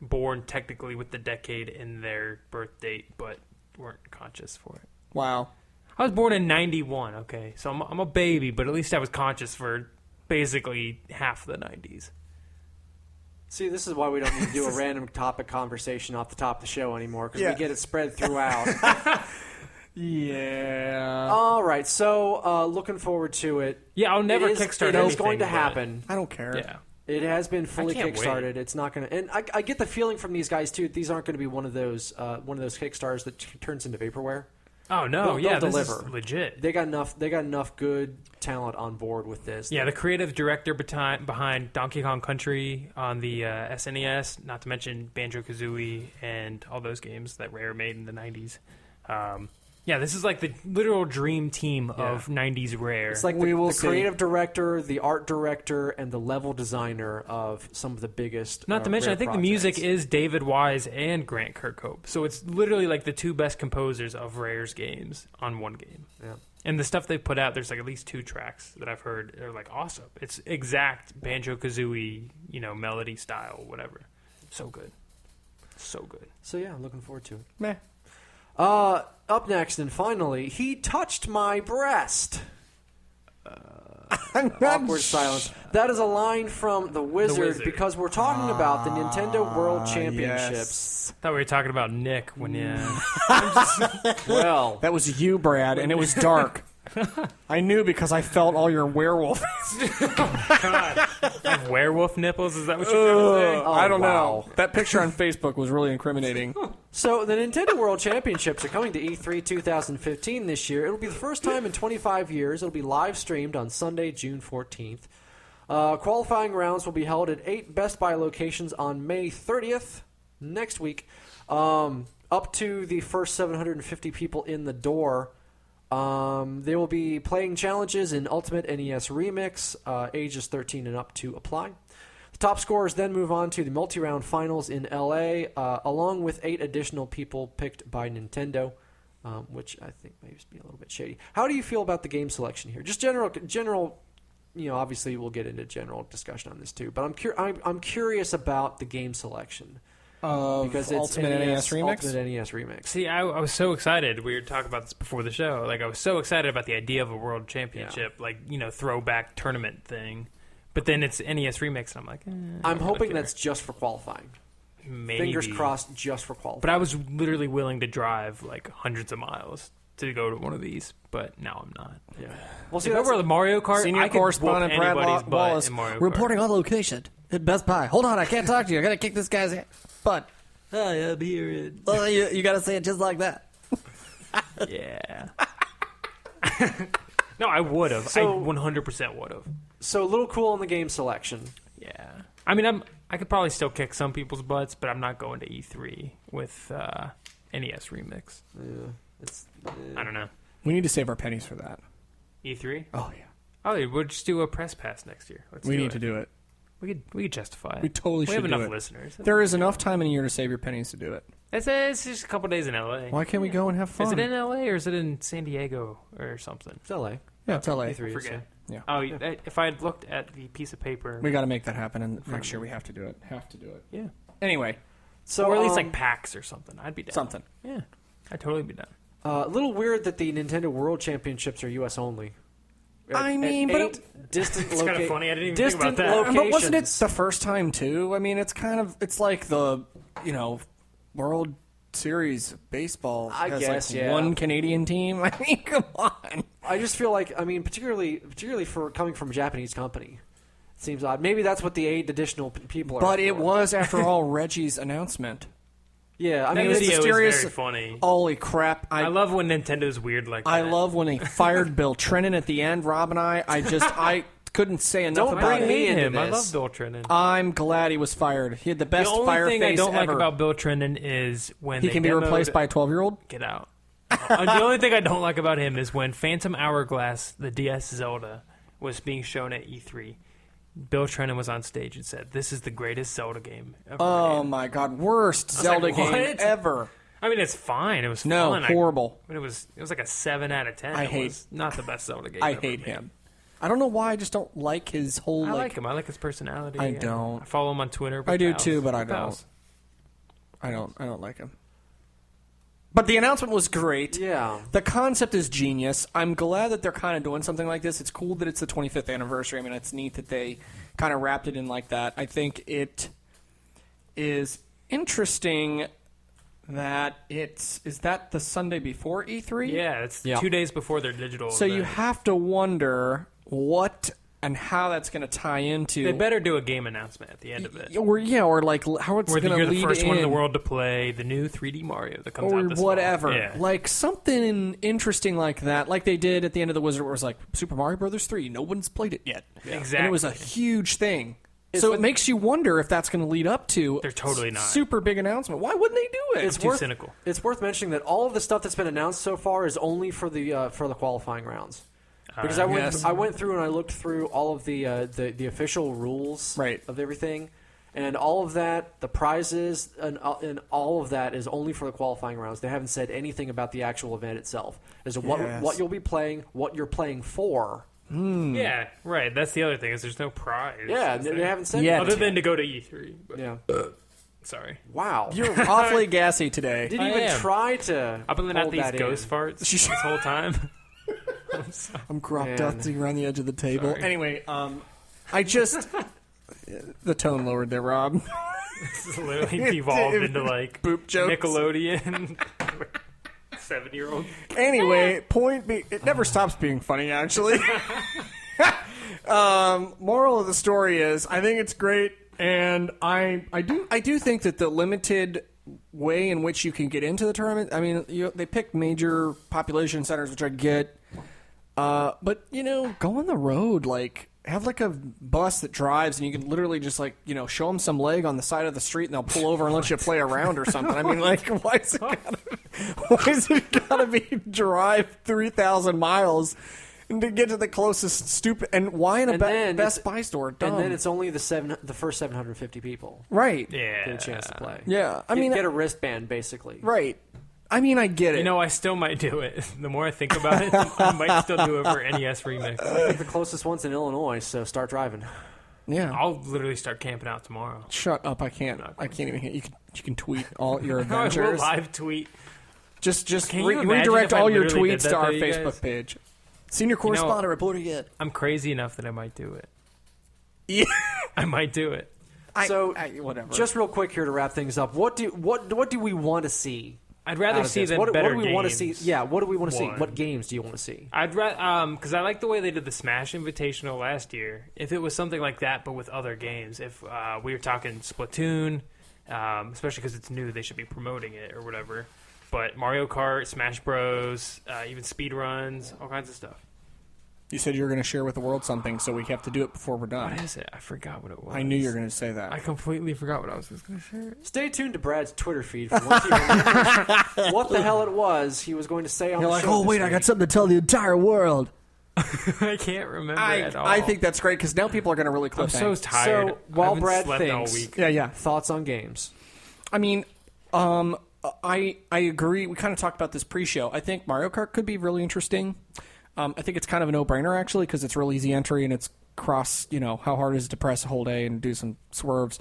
born technically with the decade in their birth date, but weren't conscious for it. Wow. I was born in 91, okay? So I'm a baby, but at least I was conscious for basically half the 90s. See, this is why we don't need to do a random topic conversation off the top of the show anymore, because we get it spread throughout. Yeah. All right, so looking forward to it. Yeah, I'll never It is- Kickstarter It is anything, going to but- happen. I don't care. Yeah. It has been fully I can't kickstarted. wait. It's not going to, and I get the feeling from these guys too. These aren't going to be one of those Kickstarters that turns into vaporware. Oh no, They'll this deliver. is legit. They got enough good talent on board with this. Yeah, the creative director behind Donkey Kong Country on the SNES, not to mention Banjo-Kazooie and all those games that Rare made in the 90s. Yeah, this is like the literal dream team of 90s Rare. It's like We will the see. creative director, the art director, and the level designer of some of the biggest. Not to mention, Rare I think projects. the music is David Wise and Grant Kirkhope. So it's literally like the two best composers of Rare's games on one game. Yeah. And the stuff they put out, there's like at least 2 tracks that I've heard are like awesome. It's exact Banjo-Kazooie, melody style, whatever. So good. So good. So yeah, I'm looking forward to it. Meh. Up next, and finally, he touched my breast. Awkward silence. That is a line from The Wizard, because we're talking about the Nintendo World Championships. I thought we were talking about Nick when Well, That was you, Brad, and it was dark. I knew because I felt all your werewolf. I have werewolf nipples. Is that what you're trying to say? I don't wow. know. That picture on Facebook was really incriminating. so the Nintendo World Championships are coming to E3 2015 this year. It'll be the first time in 25 years. It'll be live streamed on Sunday, June 14th. Qualifying rounds will be held at 8 Best Buy locations on May 30th, next week. Up to the first 750 people in the door. They will be playing challenges in Ultimate NES Remix, ages 13 and up to apply. The top scorers then move on to the multi-round finals in LA, along with 8 additional people picked by Nintendo, which I think may be a little bit shady. How do you feel about the game selection here? Just general. Obviously we'll get into general discussion on this too, but I'm curious about the game selection. Because it's Ultimate NES Remix? Ultimate NES Remix. See, I was so excited. We were talking about this before the show. Like, I was so excited about the idea of a world championship, throwback tournament thing. But then it's NES Remix, and I'm like, I'm hoping that's just for qualifying. maybe. Fingers crossed, just for qualifying. But I was literally willing to drive like hundreds of miles to go to one of these, but now I'm not. Yeah. Well, See, if I were the Mario Kart, Senior I could correspondent whoop Brad anybody's butt Wallace in Mario Kart. reporting on location at Best Buy. Hold on, I can't talk to you. I gotta kick this guy's butt. Hi, I'm here. Well, you gotta say it just like that. Yeah. No, I would have. So- I 100% would have. So a little cool on the game selection. Yeah. I mean, I could probably still kick some people's butts, but I'm not going to E3 with NES Remix. I don't know. We need to save our pennies for that. E3? Oh yeah, Oh, we'll just do a press pass next year. Let's we do need it. to do it. We could justify it. We totally We should have do enough it. listeners. There is enough time in a year to save your pennies to do it. It's just a couple days in LA. Why can't we go and have fun? Is it in LA or is it in San Diego or something? It's LA. Yeah, it's LA. E3 is, Forget. Yeah. Oh, if I had looked at the piece of paper, We got to make that happen, and next year we have to do it. Have to do it. yeah, Anyway, So, or at least like PAX or something. I'd be down. something. Yeah, I'd totally be down. a little weird that the Nintendo World Championships are U.S. only. I mean, but eight distant It's kind of funny. I didn't even think distant about that. locations. But wasn't it the first time too? I mean, it's like the World Series baseball. I has guess, like yeah. one Canadian team. I mean, come on. I just feel like, particularly for coming from a Japanese company, it seems odd. Maybe that's what the 8 additional people are. But it for. was, after all, Reggie's announcement. Yeah, I That mean, it's video mysterious. is very funny. Holy crap! I love when Nintendo's weird like that. I love when they fired Bill Trennan at the end. Rob and I couldn't say enough Don't about bring it. me into him. I this. love Bill Trennan. I'm glad he was fired. He had the The best only fire thing face I don't ever. like about Bill Trennan is when he they can be demoed- replaced by a 12-year-old. Get out. The only thing I don't like about him is when Phantom Hourglass, the DS Zelda, was being shown at E3. Bill Trennan was on stage and said, "This is the greatest Zelda game ever Oh made." my god, worst Zelda like, game what? ever. I mean, it's fine. It was No, fun. horrible. But it was like a 7 out of 10. I It hate- was not the best Zelda game. I ever hate made. him. I don't know why. I just don't like his whole. I like him. I like his personality. I don't. I follow him on Twitter. I do too, but I We're don't. pals. I don't like him. But the announcement was great. Yeah. The concept is genius. I'm glad that they're kind of doing something like this. It's cool that it's the 25th anniversary. I mean, it's neat that they kind of wrapped it in like that. I think it is interesting that is that the Sunday before E3? Yeah, it's Yeah. 2 days before their digital. So you event. have to wonder what and how that's going to tie into. They better do a game announcement at the end of it. Or like how it's Where going to you're lead the first in, one in the world to play the new 3D Mario that comes or out this whatever. fall. Yeah. Like something interesting like that, like they did at the end of the Wizard, where it was like Super Mario Brothers 3. No one's played it yet, Exactly. and it was a huge thing. So it makes you wonder if that's going to lead up to They're totally not. super big announcement. Why wouldn't they do it? It's too worth, cynical. It's worth mentioning that all of the stuff that's been announced so far is only for the qualifying rounds. Because I went through and I looked through all of the official rules Right. of everything, and all of that, the prizes, and all of that is only for the qualifying rounds. They haven't said anything about the actual event itself, as to what you'll be playing, what you're playing for. Yeah, right. That's the other thing is there's no prize. Yeah, is they there? haven't said Yeah. Other than to go to E3. But, Yeah. sorry. Wow. You're awfully gassy today. Didn't I even am. try to. I've been letting out hold these that ghost in. farts this whole time. I'm crop Man. dusting around the edge of the table. Sorry. Anyway, I just the tone lowered there, Rob. This is literally devolved into like Boop jokes. Nickelodeon 7-year-old. Anyway, it never stops being funny. Actually, moral of the story is, I think it's great, and I do think that the limited way in which you can get into the tournament. I mean, they pick major population centers, which I get, but go on the road, like. Have like a bus that drives, and you can literally just show them some leg on the side of the street, and they'll pull over and let you play around or something. I mean, like, why is it gotta be drive 3,000 miles and to get to the closest stupid? And why in a Best Buy store? Dumb. And then it's only the first 750 people right. Yeah. get a chance to play. Yeah, I You mean, get a wristband basically. right. I mean, I get it. You know, I still might do it. The more I think about it, I might still do it for NES Remix. I think the closest one's in Illinois, so start driving. yeah. I'll literally start camping out tomorrow. Shut up! I can't even hear you. You can tweet all your I will adventures. live tweet. Just Can you imagine redirect if I all your literally did tweets that to our to you guys? Facebook page. Senior correspondent reporter yet? I'm crazy enough that I might do it. Yeah. I might do it. So whatever. just real quick here to wrap things up. What do we want to see? I'd out rather of see this? them What better do we games. want to see? Yeah, what do we want to see? One. What games do you want to see? I'd rather because I like the way they did the Smash Invitational last year. If it was something like that, but with other games, if we were talking Splatoon, especially because it's new, they should be promoting it or whatever. But Mario Kart, Smash Bros, even speed runs, all kinds of stuff. You said you were going to share with the world something, so we have to do it before we're done. What is it? I forgot what it was. I knew you were going to say that. I completely forgot what I was going to share. Stay tuned to Brad's Twitter feed for once he remembers what the hell it was he was going to say on You're the like, show. oh this wait, I got week." something to tell the entire world. I can't remember at all. I think that's great because now people are going to really I'm click. so tired. So, while I haven't Brad slept all thinks- week. Yeah. Thoughts on games? I mean, I agree. We kind of talked about this pre-show. I think Mario Kart could be really interesting. I think it's kind of a no-brainer actually because it's real easy entry and it's cross. How hard is it to press a whole day and do some swerves.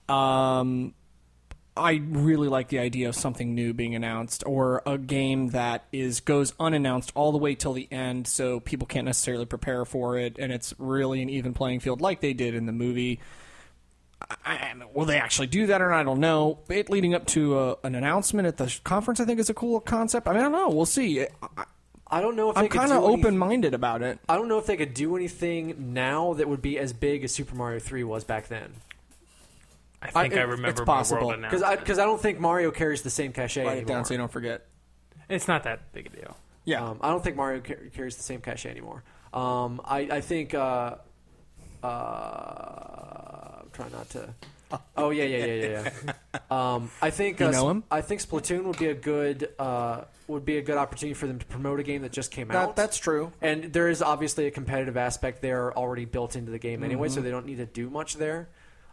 I really like the idea of something new being announced or a game that goes unannounced all the way till the end, so people can't necessarily prepare for it, and it's really an even playing field like they did in the movie. Will they actually do that or not? I don't know. It leading up to an announcement at the conference, I think, is a cool concept. I mean, I don't know. We'll see. I don't know if I'm they could kind of do any- open-minded about it. I don't know if they could do anything now that would be as big as Super Mario 3 was back then. I think I it's remember possible. my world announcement. Because I don't think Mario carries the same cachet Write it anymore. down so you don't forget. It's not that big a deal. Yeah. I don't think Mario carries the same cachet anymore. I think. I'm trying not to. Oh yeah. I think You know him? I think Splatoon would be a good opportunity for them to promote a game that just came out. That's true. And there is obviously a competitive aspect there already built into the game anyway, Mm-hmm. so they don't need to do much there.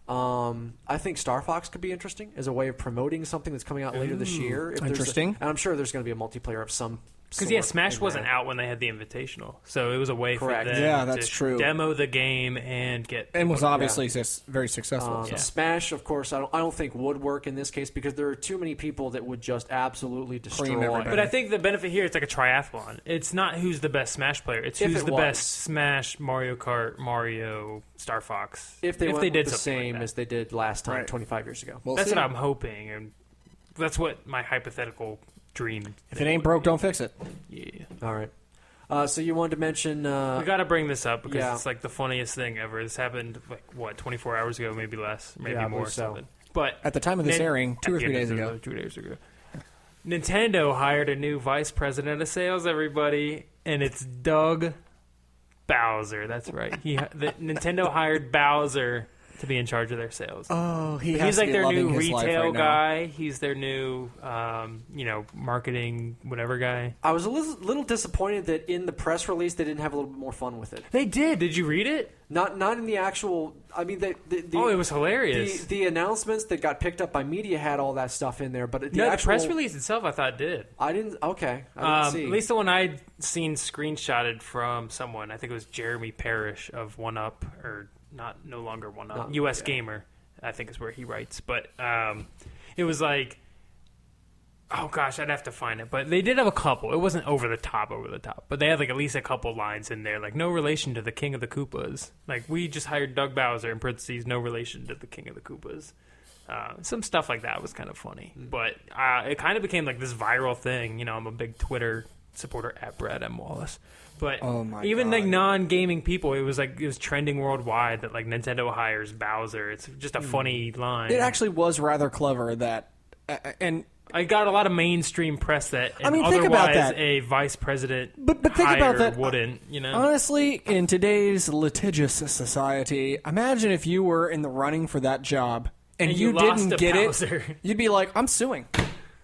I think Star Fox could be interesting as a way of promoting something that's coming out later this year. If there's Interesting. and I'm sure there's going to be a multiplayer of some Because sort Smash in wasn't there. out when they had the Invitational, so it was a way Correct. for them Yeah, that's to true. demo the game and get. And was obviously very successful. so. Smash, of course, I don't think would work in this case because there are too many people that would just absolutely destroy. everybody. But I think the benefit here it's like a triathlon. It's not who's the best Smash player. It's If who's it the was. best Smash, Mario Kart, Mario, Star Fox. If they went did with the something like same that. as they did last time, Right. 25 years ago. We'll That's see. what I'm hoping. And That's what my hypothetical dream. If it ain't broke, don't fix it. Yeah. All right. So you wanted to mention... We got to bring this up because yeah. it's like the funniest thing ever. This happened, 24 hours ago, maybe less, maybe Yeah, I more or believe so. something. But At the time of this airing, 2 or 3 days ago. 2 days ago. Nintendo hired a new vice president of sales, everybody, and it's Doug Bowser. That's right. Nintendo hired Bowser to be in charge of their sales. Oh, He's like their new retail right guy. He's their new, marketing whatever guy. I was a little disappointed that in the press release they didn't have a little bit more fun with it. They did. Did you read it? Not in the actual... I mean, it was hilarious. The announcements that got picked up by media had all that stuff in there, but the actual... the press release itself I thought did. I didn't... Okay. I didn't see. At least the one I'd seen screenshotted from someone. I think it was Jeremy Parrish of 1UP, or no longer 1UP. US Gamer, I think is where he writes. But it was like... Oh, gosh, I'd have to find it. But they did have a couple. It wasn't over the top. But they had, like, at least a couple lines in there. Like, no relation to the King of the Koopas. Like, we just hired Doug Bowser, in parentheses, no relation to the King of the Koopas. Some stuff like that was kind of funny. But it kind of became, like, this viral thing. You know, I'm a big Twitter supporter at Brad M. Wallace. But even, like, non-gaming people, it was trending worldwide that, like, Nintendo hires Bowser. It's just a funny line. It actually was rather clever that... and I got a lot of mainstream press that, and think about otherwise that. a vice president But think about that. wouldn't, you know? Honestly, in today's litigious society, imagine if you were in the running for that job and you lost didn't to get Bowser. it. You'd be like, I'm suing.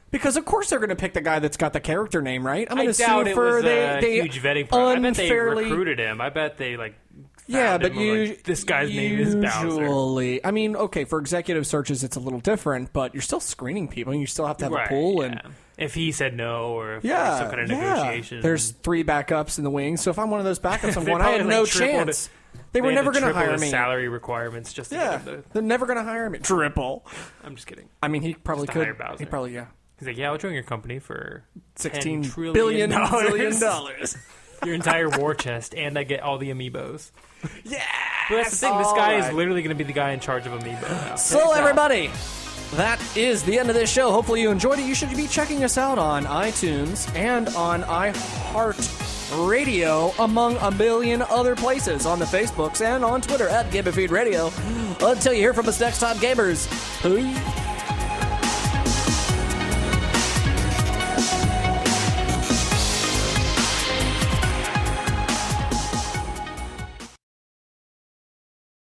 Because of course they're going to pick the guy that's got the character name, right? I'm I going to doubt sue it for was they huge vetting process. I bet they unfairly recruited him. I bet they, like, Yeah, found but him and, like, this guy's name is Bowser. usually, I mean, okay, for executive searches, it's a little different, but you're still screening people, and you still have to have a pool. And if he said no, or if there's some kind of negotiation. There's 3 backups in the wings, so if I'm one of those backups, I'm They going, I had probably, no like, tripled chance. They were had never to going to triple hire his me. salary requirements just to Yeah, get him they're never going to hire me. Triple. I'm just kidding. I mean, he probably Just to hire could. Bowser. He probably, yeah. He's like, yeah, I'll join your company for $16 $10 trillion. billion dollars. Your entire war chest, and I get all the amiibos. Yeah. But that's the thing. This guy is literally going to be the guy in charge of amiibo now. So, everybody, that is the end of this show. Hopefully you enjoyed it. You should be checking us out on iTunes and on iHeartRadio, among a million other places, on the Facebooks and on Twitter at GameFeed Radio. Until you hear from us next time, gamers. Peace.